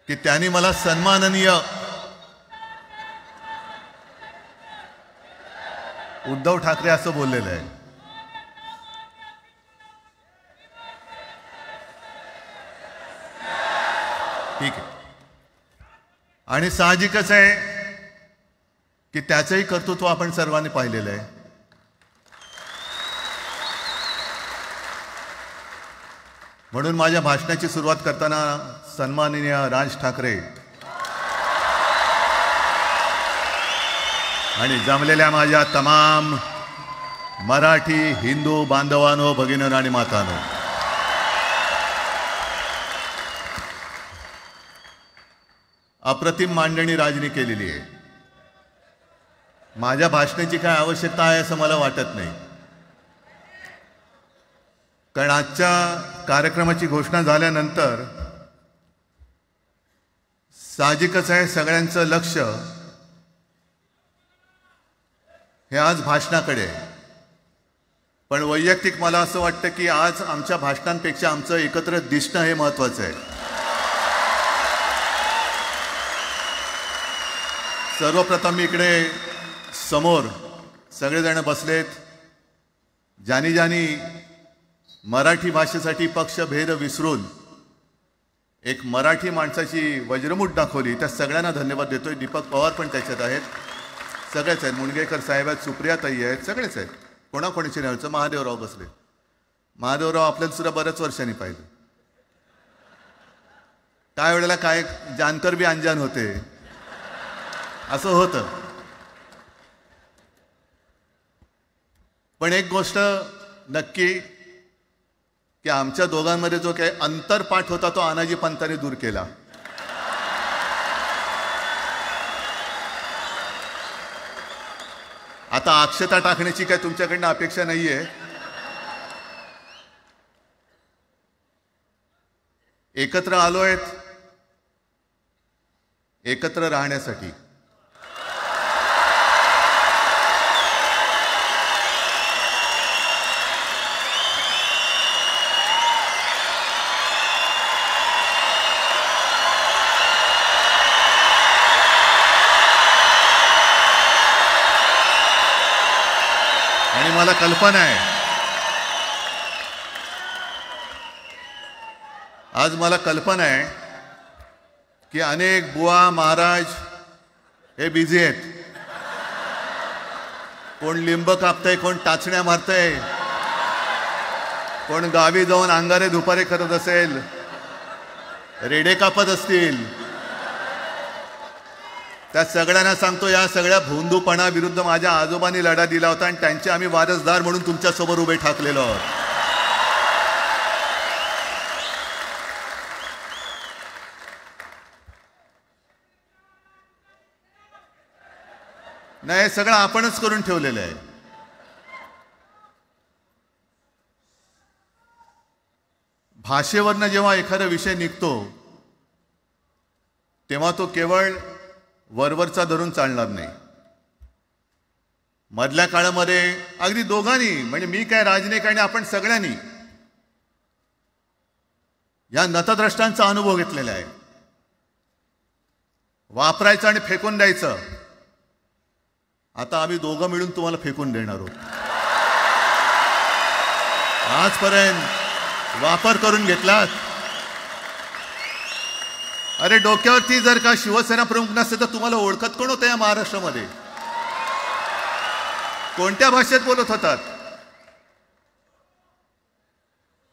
S2: की त्यांनी मला सन्माननीय उद्धव ठाकरे असं बोललेलं आहे. ठीक आहे. आणि साहजिकच आहे की त्याचंही कर्तृत्व आपण सर्वांनी पाहिलेलं आहे. म्हणून माझ्या भाषणाची सुरुवात करताना सन्माननीय राज ठाकरे आणि जमलेल्या माझ्या तमाम मराठी हिंदू बांधवांनो, भगिनींनो आणि मातांनो, अप्रतिम मांडणी राजनी केलेली आहे. माझ्या भाषणाची काय आवश्यकता आहे असं मला वाटत नाही, कारण आजच्या कार्यक्रमाची घोषणा झाल्यानंतर साहजिकच आहे सगळ्यांचं लक्ष हे आज भाषणाकडे आहे. पण वैयक्तिक मला असं वाटतं की आज आमच्या भाषणांपेक्षा आमचं एकत्र दिसणं हे महत्त्वाचं आहे. सर्वप्रथम इकडे समोर सगळेजण बसलेत, ज्यांनी ज्यांनी मराठी भाषेसाठी पक्षभेद विसरून एक मराठी माणसाची वज्रमूठ दाखवली, त्या सगळ्यांना धन्यवाद देतोय. दीपक पवार पण त्याच्यात आहेत, सगळेच आहेत, मुणगेकर साहेब आहेत, सुप्रियाताई आहेत, सगळेच आहेत. कोणाकोणीचे नाही. महादेवराव बसले. महादेवराव आपल्याला सुद्धा बऱ्याच वर्षांनी पाहिलं. काय वेळेला काय जानकर बी अनजान होते, असं होतं. पण एक गोष्ट नक्की की आमच्या दोघांमध्ये जो काही अंतरपाठ होता तो आनाजी पंतांनी दूर केला. आता अक्षता टाकण्याची काय तुमच्याकडनं अपेक्षा नाहीये. एकत्र आलोय एकत्र राहण्यासाठी. आणि मला कल्पना आहे, आज मला कल्पना आहे की अनेक बुवा महाराज हे बिझी आहेत. कोण लिंब कापतंय, कोण टाचण्या मारतंय, कोण गावी जाऊन अंगारे दुपारे करत असेल, रेडे कापत असतील. त्या सगळ्यांना सांगतो, या सगळ्या भोंदूपणाविरुद्ध माझ्या आजोबांनी लढा दिला होता आणि त्यांचे आम्ही वारसदार म्हणून तुमच्यासमोर उभे ठाकलेलो आहोत. नाही, हे सगळं आपणच करून ठेवलेलं आहे. भाषेवरनं जेव्हा एखादा विषय निघतो तेव्हा तो केवळ वरवरचा धरून चालणार नाही. मधल्या काळामध्ये अगदी दोघांनी, म्हणजे मी काय, राजनिक आणि आपण सगळ्यांनी या नतद्रष्टांचा अनुभव घेतलेला आहे. वापरायचं आणि फेकून द्यायचं. आता आम्ही दोघं मिळून तुम्हाला फेकून देणार आहोत. आजपर्यंत वापर करून घेतलात. अरे डोक्यावरती जर का शिवसेना प्रमुख नसते तर तुम्हाला ओळखत कोण होतं या महाराष्ट्रामध्ये? कोणत्या भाषेत बोलत होतात?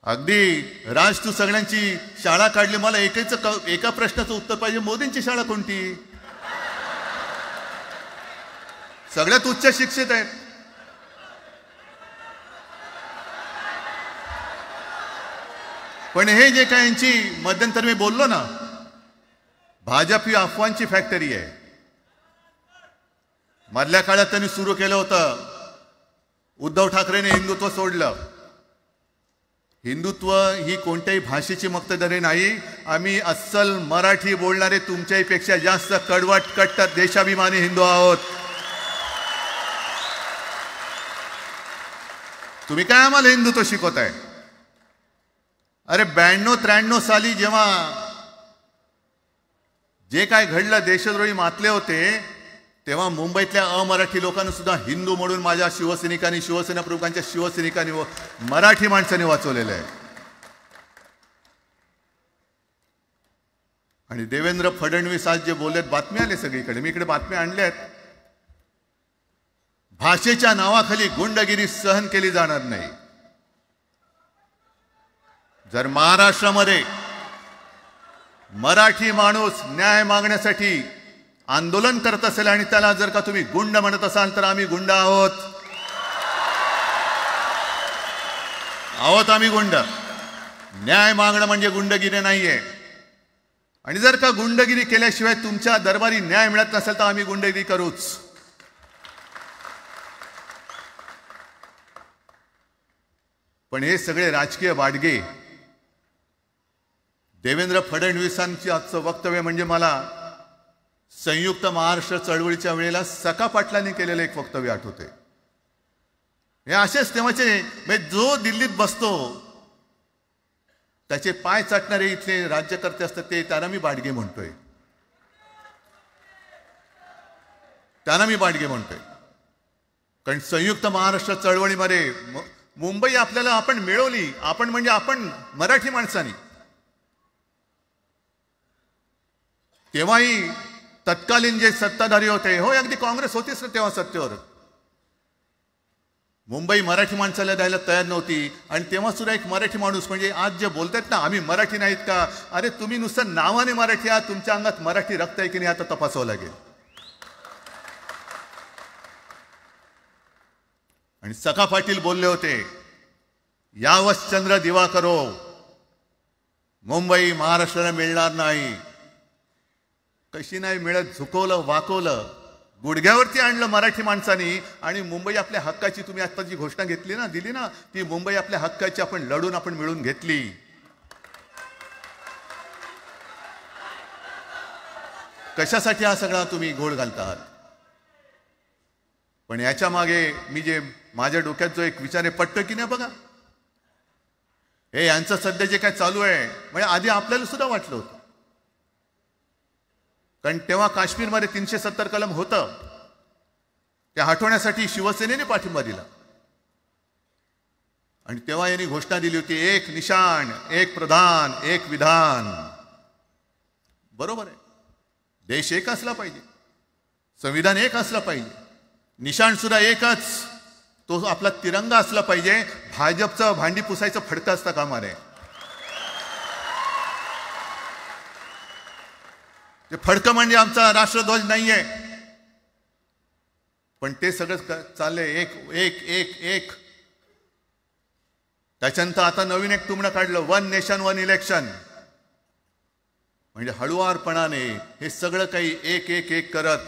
S2: अगदी राज, तू सगळ्यांची शाळा काढली, मला एका प्रश्नाचं उत्तर पाहिजे, मोदींची शाळा कोणती? सगळ्यात उच्च शिक्षित आहेत. पण हे जे काय यांची मध्यंतर मी बोललो ना, भाजप ही अफवांची फॅक्टरी आहे. मधल्या काळात त्यांनी सुरू केलं होतं, उद्धव ठाकरेने हिंदुत्व सोडलं. हिंदुत्व ही कोणत्याही भाषेची मक्तेदारी नाही. आम्ही अस्सल मराठी बोलणारे तुमच्याही पेक्षा जास्त कडवट कट्टर देशाभिमानी हिंदू आहोत. तुम्ही काय आम्हाला हिंदुत्व शिकवताय? अरे 92-93 साली जेव्हा जे काय घडलं, देशद्रोही मातले होते, तेव्हा मुंबईतल्या अमराठी लोकांना सुद्धा हिंदू म्हणून माझ्या शिवसैनिकांनी, शिवसेना प्रमुखांच्या शिवसैनिकांनी व मराठी माणसांनी वाचवलेलं आहे. आणि देवेंद्र फडणवीस आज जे बोललेत, बातमी आले सगळीकडे, मी इकडे बातम्या आणल्यात. भाषेच्या नावाखाली गुंडगिरी सहन केली जाणार नाही. जर महाराष्ट्रामध्ये मराठी माणूस न्याय मागण्यासाठी आंदोलन करत असेल आणि त्याला जर का तुम्ही गुंड म्हणत असाल तर आम्ही गुंड आहोत. आम्ही गुंड. न्याय मागणं म्हणजे गुंडगिरी नाहीये. आणि जर का गुंडगिरी केल्याशिवाय तुमच्या दरबारी न्याय मिळत नसेल तर आम्ही गुंडगिरी करूच. पण हे सगळे राजकीय वाडगे, देवेंद्र फडणवीसांची आजचं वक्तव्य म्हणजे मला संयुक्त महाराष्ट्र चळवळीच्या वेळेला सखा पाटलांनी केलेलं एक वक्तव्य आठवते. हे असेच तेव्हाचे, म्हणजे जो दिल्लीत बसतो त्याचे पाय चाटणारे इथले राज्यकर्ते असतात, ते त्यांना मी बाडगे म्हणतोय. कारण संयुक्त महाराष्ट्र चळवळीमध्ये मुंबई आपल्याला आपण मिळवली. आपण म्हणजे आपण मराठी माणसांनी. तेव्हाही तत्कालीन जे सत्ताधारी होते, हो अगदी काँग्रेस होतीच ना तेव्हा सत्तेवर, मुंबई मराठी माणसाला द्यायला तयार नव्हती. आणि तेव्हा सुद्धा एक मराठी माणूस, म्हणजे आज जे बोलतात ना आम्ही मराठी नाहीत का, अरे तुम्ही नुसतं नावाने मराठी आहात, तुमच्या अंगात मराठी रक्त आहे की नाही आता तपासावं लागेल. आणि सखा पाटील बोलले होते, यावच चंद्र दिवा करो, मुंबई महाराष्ट्राला मिळणार नाही. कशी नाही मिळत, झुकवलं, वाकवलं, गुडघ्यावरती आणलं मराठी माणसानी. आणि मुंबई आपल्या हक्काची, तुम्ही आता जी घोषणा घेतली ना, दिली ना, ती मुंबई आपल्या हक्काची आपण लढून आपण मिळून घेतली. कशासाठी हा सगळा तुम्ही घोळ घालतात? पण याच्या मागे मी जे माझ्या डोक्यात जो एक विचार आहे, पटतो की नाही बघा. हे यांचं सध्या जे काय चालू आहे, म्हणजे आधी आपल्याला सुद्धा वाटलं होतं. कारण तेव्हा काश्मीरमध्ये 370 कलम होतं, ते हटवण्यासाठी शिवसेनेने पाठिंबा दिला. आणि तेव्हा यांनी घोषणा दिली होती, एक निशाण, एक प्रधान, एक विधान. बरोबर आहे, देश एक असला पाहिजे, संविधान एक असलं पाहिजे, निशाण सुद्धा एकच, तो आपला तिरंगा असला पाहिजे. भाजपचं भांडी पुसायचं फडकं असतं कामा नये. ते फडकं म्हणजे आमचा राष्ट्रध्वज नाहीये, पण ते सगळं चाललंय एक एक एक एक. त्याच्यानंतर आता नवीन एक टुमणं काढलं, 1 नेशन 1 इलेक्शन. म्हणजे हळुवारपणाने हे सगळं काही एक एक एक करत,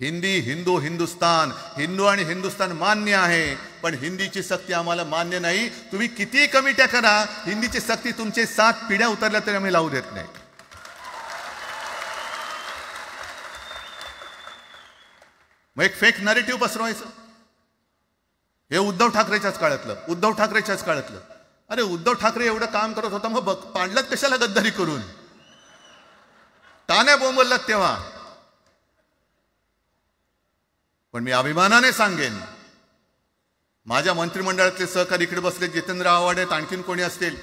S2: हिंदी, हिंदू, हिंदुस्तान, हिंदू आणि हिंदुस्तान मान्य आहे, पण हिंदीची सक्ती आम्हाला मान्य नाही. तुम्ही किती कमिट्या करा, हिंदीची सक्ती तुमचे 7 पिढ्या उतरल्या तरी आम्ही लावू देत नाही. मग एक फेक नरेटिव्ह पसरवायचं. हे उद्धव ठाकरेच्याच काळातलं. अरे उद्धव ठाकरे एवढं काम करत होता, मग पाडलात कशाला गद्दारी करून? टाण्या बोंबललात तेव्हा. पण मी अभिमानाने सांगेन, माझ्या मंत्रिमंडळातले सहकारी इकडे बसले, जितेंद्र आव्हाड आहेत, आणखीन कोणी असतील.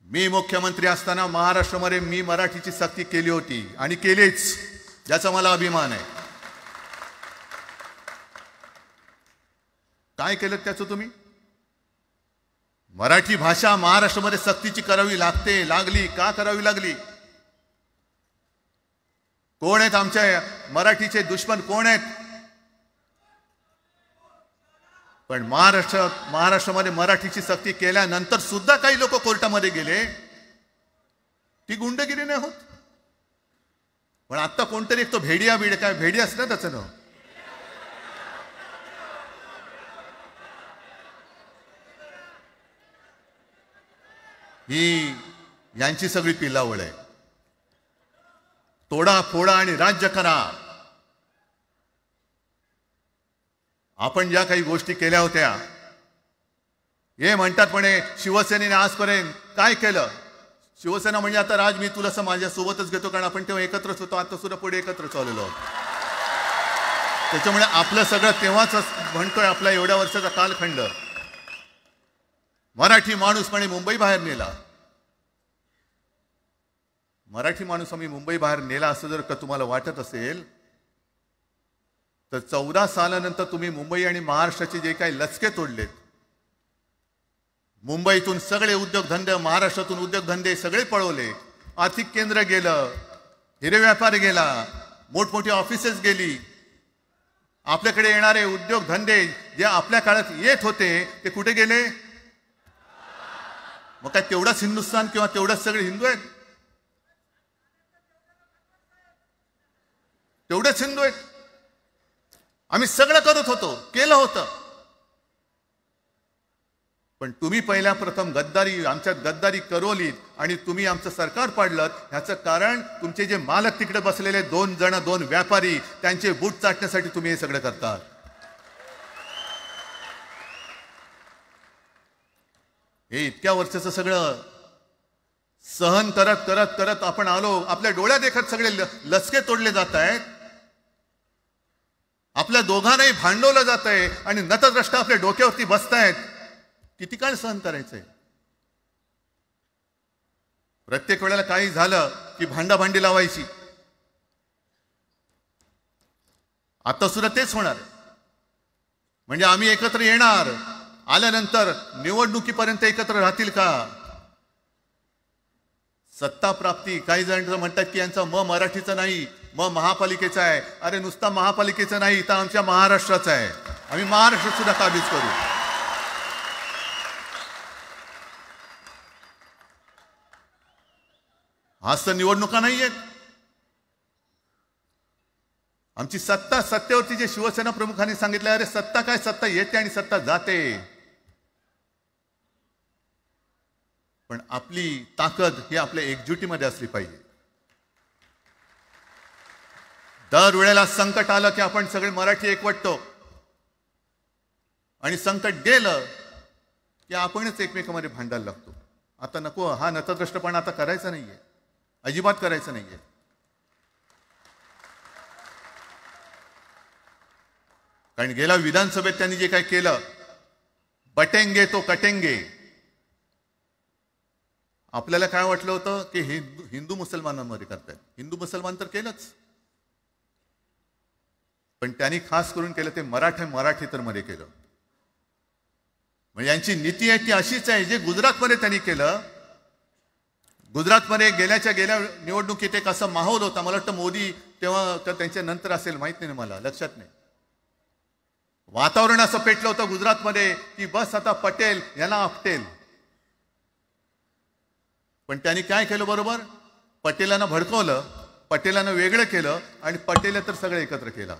S2: मी मुख्यमंत्री असताना महाराष्ट्रामध्ये मी मराठीची सक्ती केली होती आणि केलीच, ज्याचा मला अभिमान आहे. काय केलं त्याचं तुम्ही? मराठी भाषा महाराष्ट्रामध्ये सक्तीची करावी लागली. का करावी लागली? कोण आहेत आमच्या मराठीचे दुश्मन, कोण आहेत? पण महाराष्ट्रामध्ये मराठीची सक्ती केल्यानंतर सुद्धा काही लोक कोर्टामध्ये गेले. ती गुंडगिरी नाही होत. पण आता कोणतरी एक तो भेडिया असतं ना त्याचं नाव, ही यांची सगळी पिलावळ आहे. तोडा फोडा आणि राज्य करा. आपण ज्या काही गोष्टी केल्या होत्या, हे म्हणतात म्हणे शिवसेनेने आजपर्यंत काय केलं. शिवसेना म्हणजे आता राज, मी तुला माझ्या सोबतच घेतो, कारण आपण तेव्हा एकत्रच होतो, आता सुद्धा पुढे एकत्र चाललेलो आहोत. त्याच्यामुळे आपलं सगळं तेव्हाच म्हणतोय, आपला एवढ्या वर्षाचा कालखंड. मराठी माणूस म्हणे मुंबई बाहेर नेला. मराठी माणूस आम्ही मुंबई बाहेर नेला असं जर का तुम्हाला वाटत असेल, तर 14 सालानंतर तुम्ही मुंबई आणि महाराष्ट्राचे जे काही लचके तोडलेत, मुंबईतून सगळे उद्योगधंदे, महाराष्ट्रातून उद्योगधंदे सगळे पळवले. आर्थिक केंद्र गेलं, हिरे व्यापार गेला, मोठमोठी ऑफिसेस गेली. आपल्याकडे येणारे उद्योगधंदे जे आपल्या काळात येत होते ते कुठे गेले? मग काय तेवढाच हिंदुस्थान किंवा तेवढाच सगळे हिंदू आहेत? तेवढेच हिंदू आहेत. आम्ही सगळं करत होतो, केलं होतं. पण तुम्ही पहिल्या प्रथम आमच्यात गद्दारी करवलीत आणि तुम्ही आमचं सरकार पाडलं. ह्याचं कारण तुमचे जे मालक तिकडे बसलेले 2 व्यापारी, त्यांचे बूट चाटण्यासाठी तुम्ही हे सगळं करतात. हे इतक्या वर्षाचं सगळं सहन करत करत करत आपण आलो. आपल्या डोळ्या देखत सगळे लचके तोडले जात आहेत. आपल्या दोघांनाही भांडवलं जात आहे आणि नतद्रष्ट आपल्या डोक्यावरती बसतायत. किती काळ सहन करायचंय? प्रत्येक वेळेला काही झालं की भांडाभांडी लावायची. आता सुद्धा तेच होणार. म्हणजे आम्ही एकत्र येणार, आल्यानंतर निवडणुकीपर्यंत एकत्र राहतील का? सत्ता प्राप्ती, काही जण म्हणतात की यांचा मराठीचा नाही, महापालिकेचा आहे. अरे नुसता महापालिकेचा नाही, तर आमच्या महाराष्ट्राचा आहे. आम्ही महाराष्ट्र सुद्धा काबीज करू. आज तर निवडणुका नाही आहेत. आमची सत्तेवरती जे शिवसेना प्रमुखांनी सांगितलं, अरे सत्ता काय, सत्ता येते आणि सत्ता जाते. पण आपली ताकद ही आपल्या एकजुटीमध्ये असली पाहिजे. दर वेळेला संकट आलं की आपण सगळे मराठी एकवटतो आणि संकट गेलं की आपणच एकमेकांमध्ये भांडायला लागतो. आता नको, हा नतद्रष्टपणा आता करायचा नाहीये, अजिबात करायचं नाहीये. कारण गेल्या विधानसभेत त्यांनी जे काही केलं, बटेंगे तो कटेंगे. आपल्याला काय वाटलं होतं की हिंदू मुसलमानांमध्ये करतायत. हिंदू मुसलमान तर केलंच, पण त्यांनी खास करून केलं ते मराठी तर मध्ये केलं. म्हणजे यांची नीती आहे ती अशीच आहे जे गुजरातमध्ये त्यांनी केलं. गुजरातमध्ये गेल्या निवडणुकीत एक असा माहोल होता, मला वाटतं मोदी तेव्हा तर त्यांच्या नंतर असेल, माहित नाही मला, लक्षात नाही. वातावरण असं पेटलं होतं गुजरातमध्ये की बस आता पटेल याला आपटेल. पण त्यांनी काय केलं बरोबर, पटेलांना भडकवलं, पटेलांना वेगळं केलं आणि पटेल तर सगळं एकत्र केलं.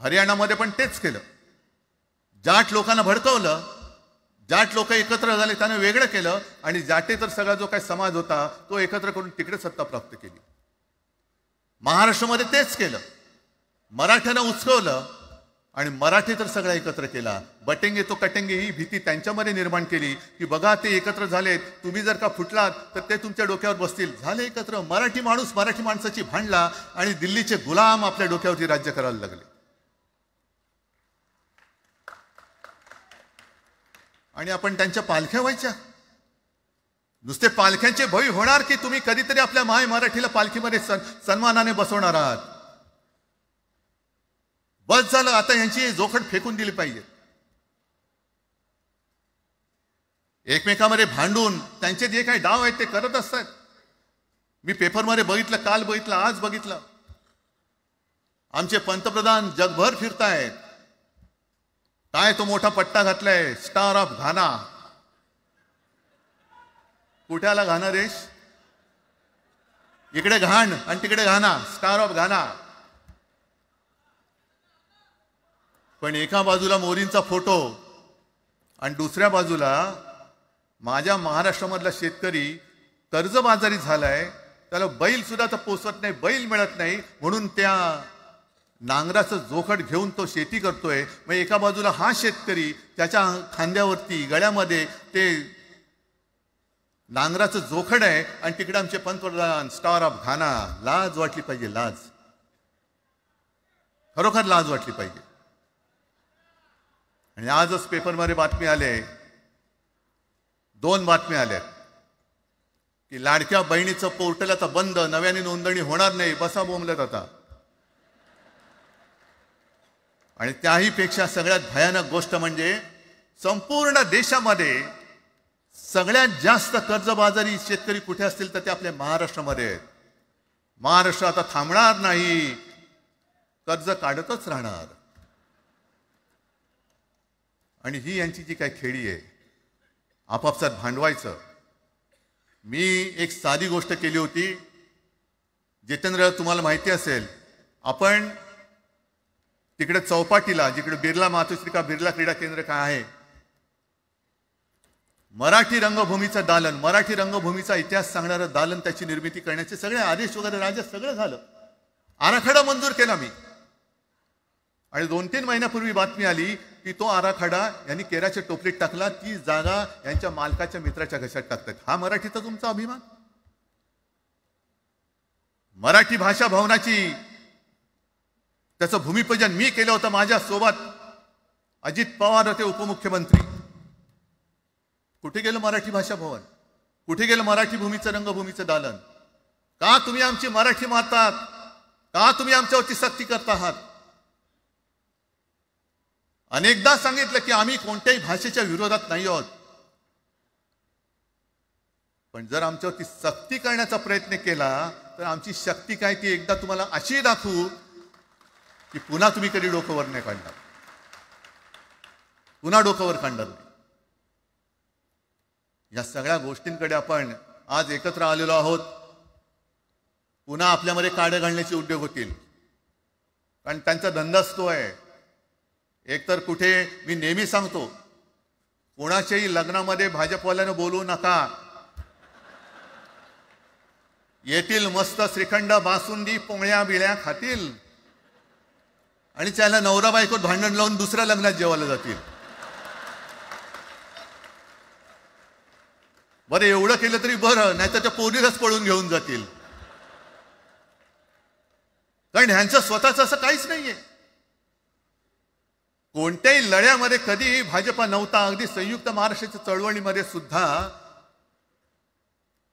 S2: हरियाणामध्ये पण तेच केलं. जाट लोकांना भडकवलं, जाट लोक एकत्र झाले त्यांना वेगळं केलं आणि जाटे तर सगळा जो काही समाज होता तो एकत्र करून तिकडे सत्ता प्राप्त केली. महाराष्ट्रामध्ये तेच केलं. मराठ्यांना उचकवलं आणि मराठी तर सगळा एकत्र केला. बटेंगे तो कटेंगे ही भीती त्यांच्यामध्ये निर्माण केली की बघा ते एकत्र झालेत, तुम्ही जर का फुटलात तर ते तुमच्या डोक्यावर बसतील. झाले एकत्र. मराठी माणूस मराठी माणसाची भांडला आणि दिल्लीचे गुलाम आपल्या डोक्यावरती राज्य करायला लागले. आणि आपण त्यांच्या पालख्या व्हायच्या. नुसते पालख्यांचे भय होणार की तुम्ही कधीतरी आपल्या माय मराठीला पालखीमध्ये सन्मानाने बसवणार आहात. बस झालं, आता यांची जोखड फेकून दिली पाहिजे. एकमेकांमध्ये भांडून त्यांचे जे काही डाव आहेत ते करत असतात. मी पेपरमध्ये बघितलं, काल बघितलं, आज बघितलं. आमचे पंतप्रधान जगभर फिरतायत. काय तो मोठा पट्टा घातलाय, स्टार ऑफ घाना. कुठे आला घाना देश? इकडे घाण आणि तिकडे घाना, स्टार ऑफ घाना. पण एका बाजूला मोदींचा फोटो आणि दुसऱ्या बाजूला माझ्या महाराष्ट्रामधला शेतकरी कर्जबाजारी झालाय, त्याला बैल सुद्धा तर पोचत नाही, बैल मिळत नाही, म्हणून त्या नांगराचं जोखड घेऊन तो शेती करतोय. मग एका बाजूला हा शेतकरी त्याच्या खांद्यावरती गळ्यामध्ये ते नांगराचं जोखड आहे आणि तिकडे आमचे पंतप्रधान स्टार ऑफ घाना. लाज वाटली पाहिजे, लाज, खरोखर लाज वाटली पाहिजे. आणि आजच पेपरमध्ये बातमी आले, 2 बातम्या आल्या की लाडक्या बहिणीचं पोर्टल आता बंद, नव्याने नोंदणी होणार नाही. बसा बोंबलत आता. आणि त्याही पेक्षा सगळ्यात भयानक गोष्ट म्हणजे संपूर्ण देशामध्ये सगळ्यात जास्त कर्जबाजारी शेतकरी कुठे असतील तर ते आपल्या महाराष्ट्रामध्ये आहेत. महाराष्ट्र आता थांबणार नाही, कर्ज काढतच राहणार. आणि ही यांची जी काही खेळी आहे, आपापसात भांडवायचं. मी एक साधी गोष्ट केली होती. जितेंद्र, तुम्हाला माहिती असेल, आपण तिकडे चौपाटीला, जिकडे बिर्ला मातोश्री बिर्ला क्रीडा केंद्र काय आहे, मराठी रंगभूमीचं दालन, मराठी रंगभूमीचा इतिहास सांगणारं दालन, त्याची निर्मिती करण्याचे सगळे आदेश वगैरे राज्यात सगळं झालं. आराखडा मंजूर केला मी. आणि 2-3 महिन्यापूर्वी बातमी आली की तो आराखडा यांनी केराच्या टोपलीत टाकला, ती जागा यांच्या मालकाच्या मित्राच्या घशात टाकतात. हा मराठीचा तुमचा अभिमान? मराठी भाषा भवनाची त्याचं भूमिपूजन मी केलं होतं. माझ्या सोबत अजित पवार होते, उपमुख्यमंत्री. कुठे गेलं मराठी भाषा भवन? कुठे गेलं मराठी भूमीचं रंगभूमीचं दालन? का तुम्ही आमची मराठी मारतात? का तुम्ही आमच्यावरती सक्ती करता आहात? अनेकदा सांगितलं की आम्ही कोणत्याही भाषेच्या विरोधात नाही आहोत, पण जर आमच्यावरती सक्ती करण्याचा प्रयत्न केला तर आमची शक्ती काय ती एकदा तुम्हाला अशी दाखवू की पुन्हा तुम्ही कधी डोकं वर नाही काढणार, पुन्हा डोकं वर काढणार नाही. या सगळ्या गोष्टींकडे आपण आज एकत्र आलेलो आहोत. पुन्हा आपल्यामध्ये काड्या घालण्याचे उद्योग होतील, कारण त्यांचा धंदाच तो आहे. एकतर कुठे, मी नेहमी सांगतो, कोणाच्याही लग्नामध्ये भाजपवाल्यानं बोलवू नका. येतील मस्त श्रीखंड बासुंदी पोळ्या बिळ्या खातील आणि त्याला नवरा बायकोत भांडण लावून दुसऱ्या लग्नात जेवायला जातील. बरं, एवढं केलं तरी बरं, नाही तर त्या पोरीलाच पळून घेऊन जातील, कारण ह्यांचं स्वतःच असं काहीच नाहीये. कोणत्याही लढ्यामध्ये कधीही भाजपा नव्हता. अगदी संयुक्त महाराष्ट्राच्या चळवळीमध्ये सुद्धा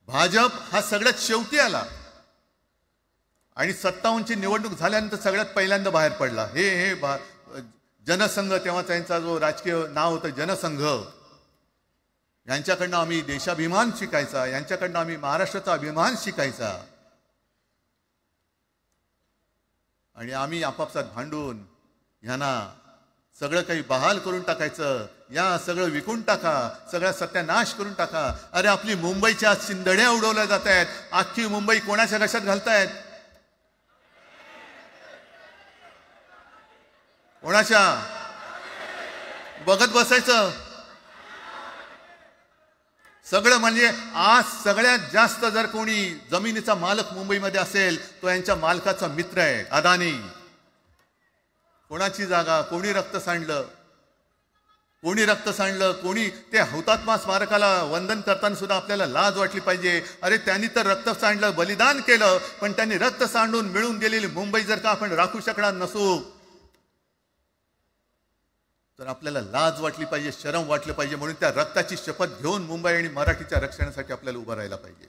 S2: भाजप हा सगळ्यात शेवटी आला आणि 57ची निवडणूक झाल्यानंतर सगळ्यात पहिल्यांदा बाहेर पडला. हे जनसंघ, तेव्हा त्यांचा जो राजकीय नाव होतं जनसंघ, यांच्याकडनं आम्ही देशाभिमान शिकायचा, यांच्याकडनं आम्ही महाराष्ट्राचा अभिमान शिकायचा. आणि आम्ही आपापसात भांडून ह्यांना सगळं काही बहाल करून टाकायचं, या सगळं विकून टाका, सगळा सत्यानाश करून टाका. अरे आपली मुंबईच्या शिंदड्या उडवल्या जात आहेत. अख्खी मुंबई कोणाच्या घशात घालतायत? कोणाच्या? बघत बसायचं सगळं. म्हणजे आज सगळ्यात जास्त जर कोणी जमिनीचा मालक मुंबईमध्ये असेल तो यांच्या मालकाचा मित्र आहे, अदानी. कोणाची जागा, कोणी रक्त सांडलं, कोणी ते हुतात्मा स्मारकाला वंदन करताना सुद्धा आपल्याला लाज वाटली पाहिजे. अरे त्यांनी तर रक्त सांडलं, बलिदान केलं, पण त्यांनी रक्त सांडून मिळून गेलेली मुंबई जर का आपण राखू शकणार नसू तर आपल्याला लाज वाटली पाहिजे, शरम वाटलं पाहिजे. म्हणून त्या रक्ताची शपथ घेऊन मुंबई आणि मराठीच्या रक्षणासाठी आपल्याला उभं राहायला पाहिजे.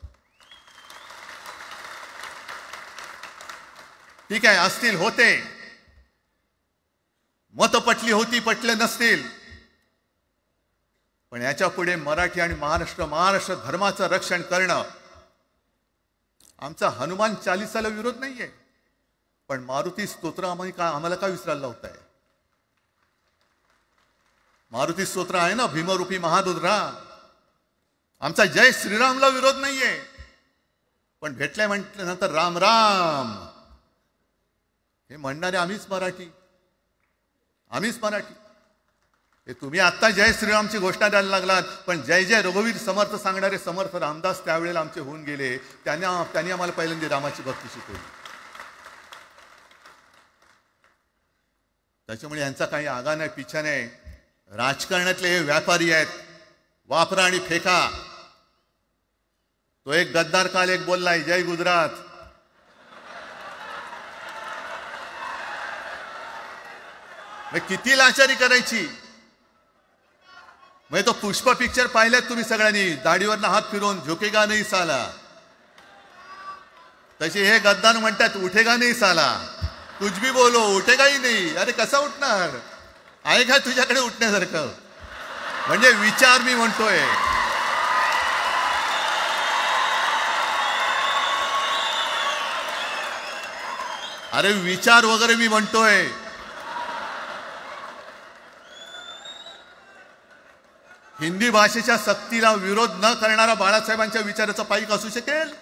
S2: ठीक आहे, असतील, होते मत, पटली होती, पटले नसतील, पण याच्या पुढे मराठी आणि महाराष्ट्र धर्माचं रक्षण करणं आमचा हनुमान चालीसाला विरोध नाहीये. पण मारुती स्तोत्र आम्हाला का विसरायला लावताय? मारुती स्तोत्र आहे ना, भीमरूपी महारुद्रा. आमचा जय श्रीरामला विरोध नाहीये, पण भेटल्या म्हटल्यानंतर राम राम हे म्हणणारे आम्हीच मराठी. हे तुम्ही आता जय श्रीरामची घोषणा द्यायला लागलात, पण जय जय रघुवीर समर्थ सांगणारे समर्थ रामदास त्यावेळेला आमचे होऊन गेले. त्यांनी आम्हाला पहिल्यांदा रामाची भक्ती शिकवली. त्याच्यामुळे यांचा काही आगा नाही, पिछा नाही. राजकारणातले हे व्यापारी आहेत, वापरा आणि फेका. तो एक गद्दार काल एक बोललाय, जय गुजरात. किती लाचारी करायची? तो पुष्पा पिक्चर पाहिल्यात तुम्ही सगळ्यांनी, दाढीवरनं हात फिरवून झुकेगा नाही साला. तसे हे गद्दार म्हणतात उठेगा नाही साला, कुछ भी बोलो उठेगा ही नाही. अरे कसा उठणार? आहे का तुझ्याकडे उठण्यासारखं? म्हणजे विचार मी म्हणतोय. अरे विचार वगैरे मी म्हणतोय. हिंदी भाषेच्या सक्तीला विरोध न करणारा बाळासाहेबांच्या विचाराचा पाईक असू शकेल?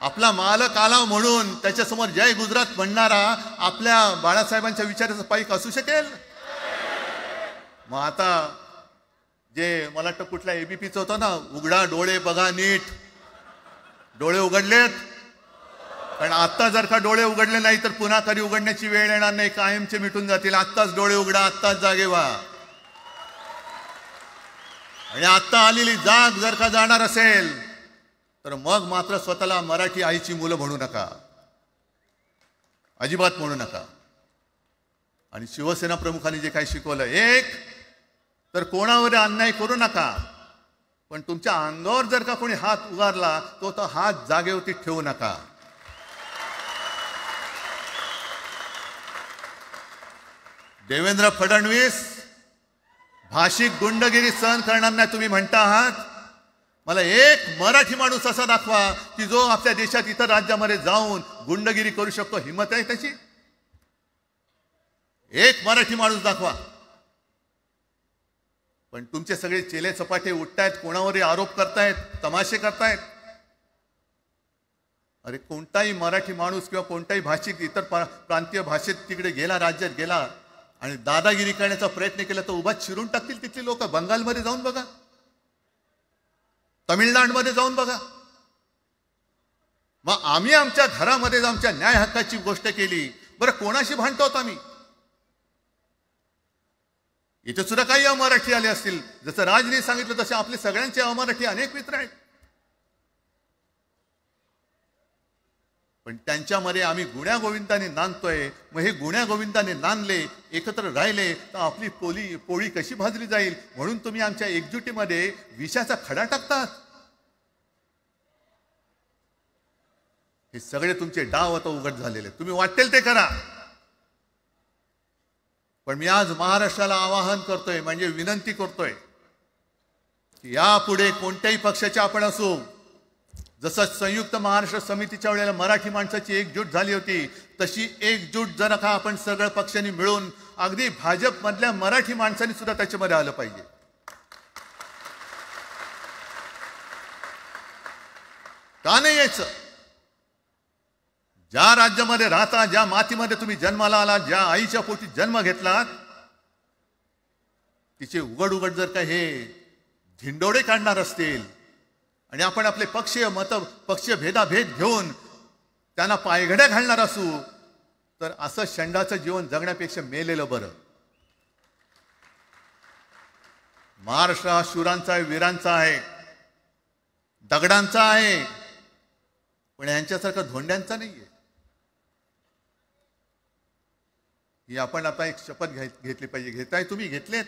S2: आपला मालक आला म्हणून त्याच्यासमोर जय गुजरात म्हणणारा आपल्या बाळासाहेबांच्या विचाराचा पाईक असू शकेल? मग आता जे मला वाटतं कुठल्या एबीपीचं होतं ना, उघडा डोळे बघा नीट. डोळे उघडलेत, पण आत्ता जर का डोळे उघडले नाही तर पुन्हा कधी उघडण्याची वेळ येणार नाही, कायमचे मिटून जातील. आत्ताच डोळे उघडा, आत्ताच जागे व्हा. आणि आत्ता आलेली जाग जर का जाणार असेल तर मग मात्र स्वतःला मराठी आईची मुलं म्हणू नका, अजिबात म्हणू नका. आणि शिवसेना प्रमुखांनी जे काही शिकवलं, एक तर कोणावर अन्याय करू नका, पण तुमच्या अंगावर जर का कोणी हात उगारला तो हात जागेवरती ठेवू नका. देवेंद्र फडणवीस भाषिक गुंडगिरी सहन करणार नाही तुम्ही म्हणता आहात. मला एक मराठी माणूस असा दाखवा की जो आपल्या देशात इतर राज्यामध्ये जाऊन गुंडगिरी करू शकतो, हिंमत आहे त्याची? एक मराठी माणूस दाखवा. पण तुमचे सगळे चेले चपाटे उठतायत, कोणावरही आरोप करतायत, तमाशे करतायत. अरे कोणताही मराठी माणूस किंवा कोणताही भाषिक इतर प्रांतीय भाषेत तिकडे गेला, राज्यात गेला आणि दादागिरी करण्याचा प्रयत्न केला तर उभा चिरून टाकतील तिथली लोक. बंगालमध्ये जाऊन बघा, तमिळनाडूमध्ये जाऊन बघा. मग आम्ही आमच्या घरामध्ये आमच्या न्याय हक्काची गोष्ट केली, बरं कोणाशी भांडतो आहोत आम्ही? इथे सुद्धा काही अमराठी आले असतील, जसं राजने सांगितलं तसे आपले सगळ्यांचे अमराठी अनेक मित्र आहेत. पण त्यांच्यामध्ये आम्ही गुण्यागोविंदाने नांदतोय. मग हे गुण्यागोविंदाने नांदले, एकत्र राहिले तर आपली पोळी कशी भाजली जाईल. म्हणून तुम्ही आमच्या एकजुटीमध्ये विषाचा खडा टाकतात. हे सगळे तुमचे डाव आता उघड झालेले. तुम्ही वाटेल ते करा. पण मी आज महाराष्ट्राला आवाहन करतोय, म्हणजे विनंती करतोय की यापुढे कोणत्याही पक्षाचे आपण असू, जसं संयुक्त महाराष्ट्र समितीच्या वेळेला मराठी माणसाची एकजूट झाली होती, तशी एकजूट जर का आपण सगळ्या पक्षांनी मिळून, अगदी भाजपमधल्या मराठी माणसांनी सुद्धा त्याच्यामध्ये आलं पाहिजे. का नाही यायचं? ज्या राज्यामध्ये राहता, ज्या मातीमध्ये तुम्ही जन्माला आलात, ज्या आईच्या पोटी जन्म घेतलात, तिचे उघड उघड जर का हे झिंडोडे काढणार असतील आणि आपण आपले पक्षीय भेदाभेद घेऊन त्यांना पायघड्या घालणार असू, तर असं षंडाचं जीवन जगण्यापेक्षा मेलेलं बरं. महाराष्ट्र हा शूरांचा आहे, वीरांचा आहे, दगडांचा आहे, पण यांच्यासारखा धोंड्यांचा नाहीये. ही आपण आता एक शपथ घेतली पाहिजे. घेताय तुम्ही? घेतलेत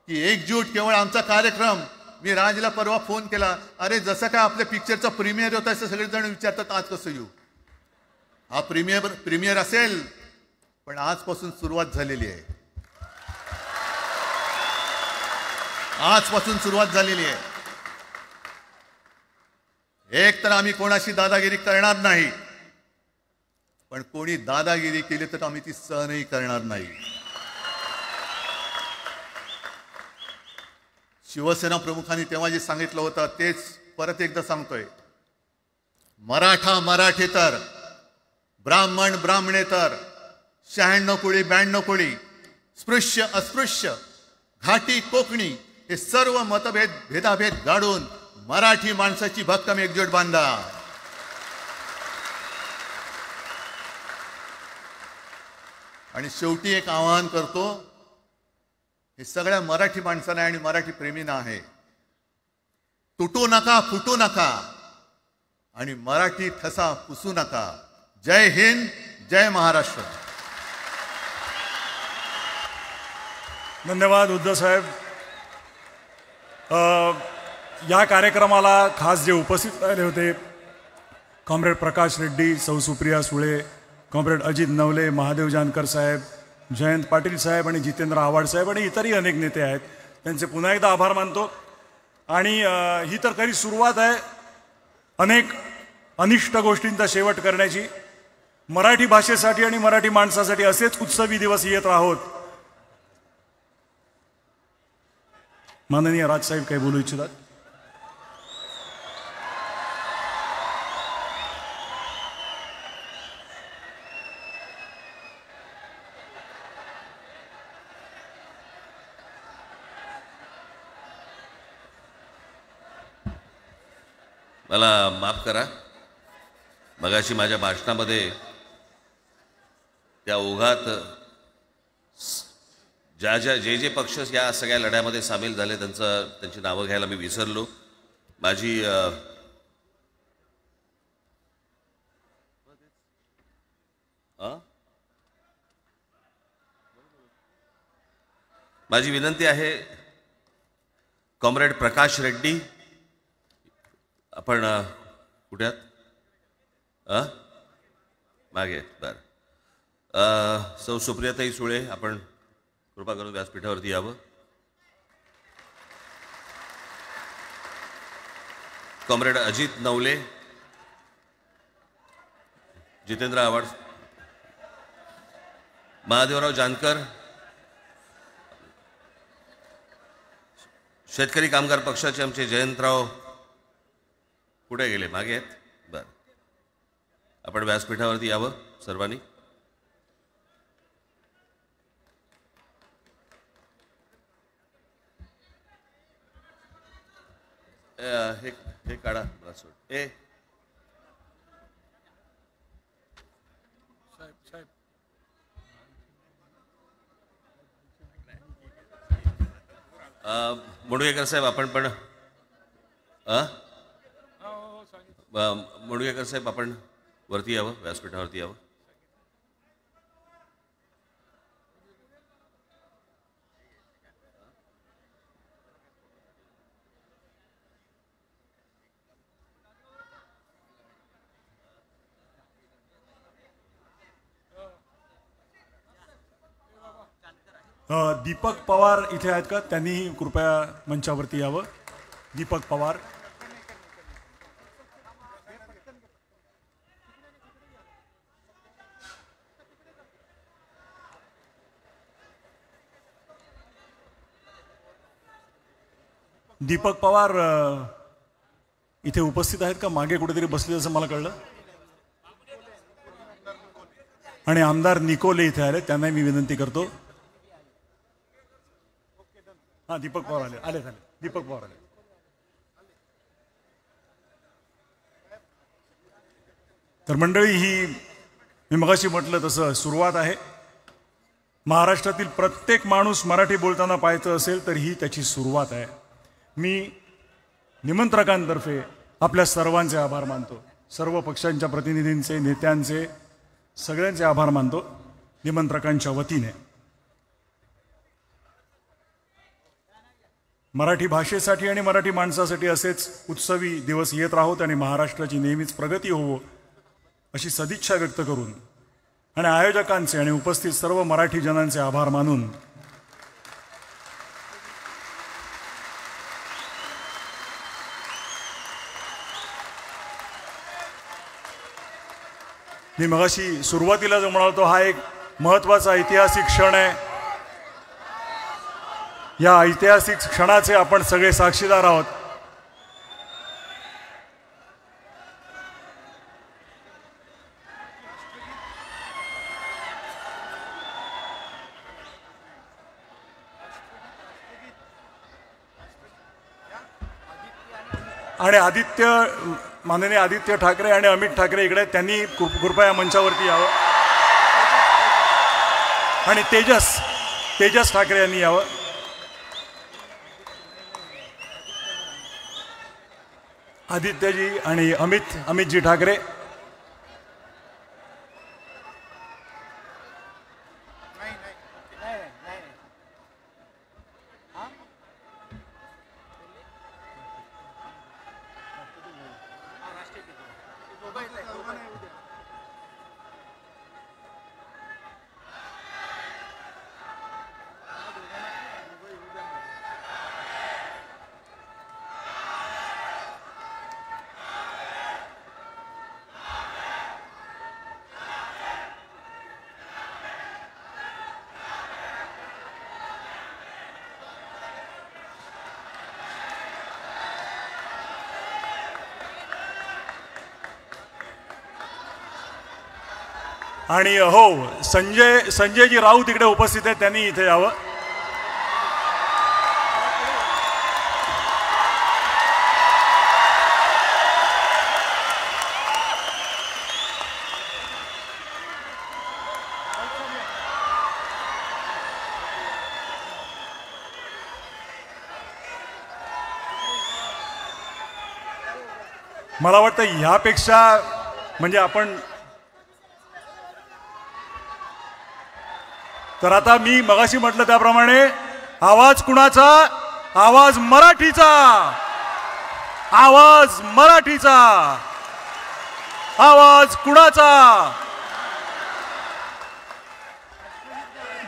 S2: की एकजूट केवळ आमचा कार्यक्रम. मी राजला परवा फोन केला, अरे जसं काय आपल्या पिक्चरचा प्रीमियर होता असं सगळेजण विचारतात आज कसं येऊ. हा प्रीमियर असेल, पण आजपासून सुरुवात झालेली आहे. आजपासून सुरुवात झालेली आहे. एक तर आम्ही कोणाशी दादागिरी करणार नाही, पण कोणी दादागिरी केली तर आम्ही ती सहनही करणार नाही. शिवसेना प्रमुखांनी तेव्हा जे सांगितलं होतं तेच परत एकदा सांगतोय. मराठा मराठेतर, ब्राह्मण ब्राह्मणेतर, 96 कोळी 92 कोळी, स्पृश्य अस्पृश्य, घाटी कोकणी, हे सर्व भेदाभेद गाडून मराठी माणसाची भक्कम एकजूट बांधा. आणि शेवटी एक आवाहन करतो, हे सगळ्या मराठी माणसांना आणि मराठी प्रेमींना आहे. तुटू नका, फुटू नका आणि मराठी ठसा पुसू नका. जय हिंद, जय महाराष्ट्र.
S1: धन्यवाद उद्धव साहेब. या कार्यक्रमाला खास जे उपस्थित राहिले होते, कॉम्रेड प्रकाश रेड्डी, सौ सुप्रिया सुळे, कॉम्रेड अजित नवले, महादेव जानकर साहेब, जयंत पाटील साहेब आणि जितेंद्र आव्हाड साहेब आणि इतरही अनेक नेते आहेत. त्यांचे पुन्हा एकदा आभार मानतो. आणि ही तर खरी सुरुवात आहे अनेक अनिष्ट गोष्टींचा शेवट करण्याची. मराठी भाषेसाठी आणि मराठी माणसासाठी असेच उत्सवी दिवस येत राहोत. माननीय राजसाहेब काही बोलू इच्छितात?
S3: मला माफ करा, मगाशी माझ्या भाषणामध्ये त्या ओघात जे पक्ष या सगळ्या लढ्यामध्ये सामील झाले त्यांची नावं घ्यायला मी विसरलो. माझी विनंती आहे, कॉम्रेड प्रकाश रेड्डी, आपण कुठे आहात? मागे. बरं. सौ सुप्रियाताई सुळे, आपण कृपा करून व्यासपीठावरती यावं. कॉम्रेड अजित नवले, जितेंद्र आव्हाड, महादेवराव जानकर, शेतकरी कामगार पक्षाचे आमचे जयंतराव कुठे गेले? मागे आहेत. बरं, आपण व्यासपीठावरती यावं सर्वांनी. हे काढा सोड. मुडगेकर साहेब, आपण पण मुडगेकर साहेब, आपण वरती यावं, व्यासपीठावरती यावं.
S1: दीपक पवार इथे आहेत का? त्यांनीही कृपया मंचावरती यावं. दीपक पवार. दीपक पवार इथे उपस्थित आहेत का? मागे कुठेतरी बसले असं मला कळलं. आणि आमदार निकोले इथे आले, त्यांनाही मी विनंती करतो. हा, दीपक पवार आले झाले. दीपक पवार आले. तर मंडळी, ही मी मगाशी म्हटलं तसं सुरुवात आहे. महाराष्ट्रातील प्रत्येक माणूस मराठी बोलताना पाहायचं असेल तर ही त्याची सुरुवात आहे. मी निमंत्रकांतर्फे आपल्या सर्वांचे आभार मानतो. सर्व पक्षांच्या प्रतिनिधींचे, नेत्यांचे, सगळ्यांचे आभार मानतो निमंत्रकांच्या वतीने. मराठी भाषेसाठी आणि मराठी माणसासाठी असेच उत्सवी दिवस येत राहोत आणि महाराष्ट्राची नेहमीच प्रगती होवो अशी सदिच्छा व्यक्त करून आणि आयोजकांचे आणि उपस्थित सर्व मराठी जनांचे आभार मानून मी मगाशी सुरुवातीला जो म्हणालो हा एक महत्त्वाचा ऐतिहासिक क्षण आहे. या ऐतिहासिक क्षणाचे आपण सगळे साक्षीदार आहोत. आणि माननीय आदित्य ठाकरे आणि अमित ठाकरे इकडे, त्यांनी कृपया मंचावरती यावं. आणि तेजस ठाकरे यांनी यावं. आदित्यजी आणि अमितजी ठाकरे. आणि हो, संजयजी राऊत इकडे उपस्थित आहेत, त्यांनी इथे यावं. मला वाटतं ह्यापेक्षा म्हणजे आपण तर आता मी मगाशी म्हटलं त्याप्रमाणे आवाज कुणाचा? आवाज मराठीचा. आवाज मराठीचा. आवाज कुणाचा?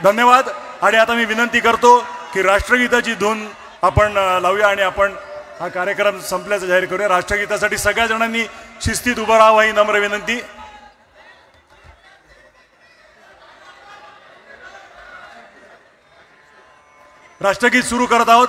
S1: धन्यवाद. आणि आता मी विनंती करतो की राष्ट्रगीताची धून आपण लावूया आणि आपण हा कार्यक्रम संपल्याचं जाहीर करूया. राष्ट्रगीतासाठी सगळ्या जणांनी शिस्तीत उभं राहावं ही नम्र विनंती. राष्ट्रगीत सुरू करत आहोत.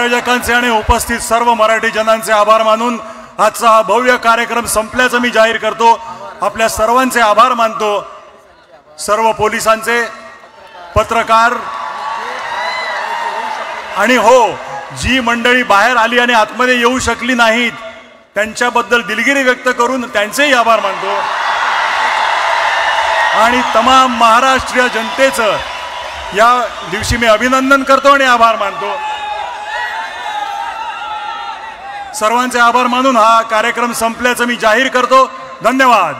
S1: आयोजकांचे आणि उपस्थित सर्व मराठी जनांचे आभार मानून आजचा हा भव्य कार्यक्रम संपल्याचं मी जाहीर करतो. आपल्या सर्वांचे आभार मानतो. सर्व पोलिसांचे, पत्रकार आणि हो, जी मंडळी बाहेर आली आणि आतमध्ये येऊ शकली नाहीत त्यांच्याबद्दल दिलगिरी व्यक्त करून त्यांचेही आभार मानतो. आणि तमाम महाराष्ट्रीय जनतेचं या दिवशी मी अभिनंदन करतो आणि आभार मानतो. सर्वांचे आभार मानून हा कार्यक्रम संपल्याचं मी जाहीर करतो. धन्यवाद.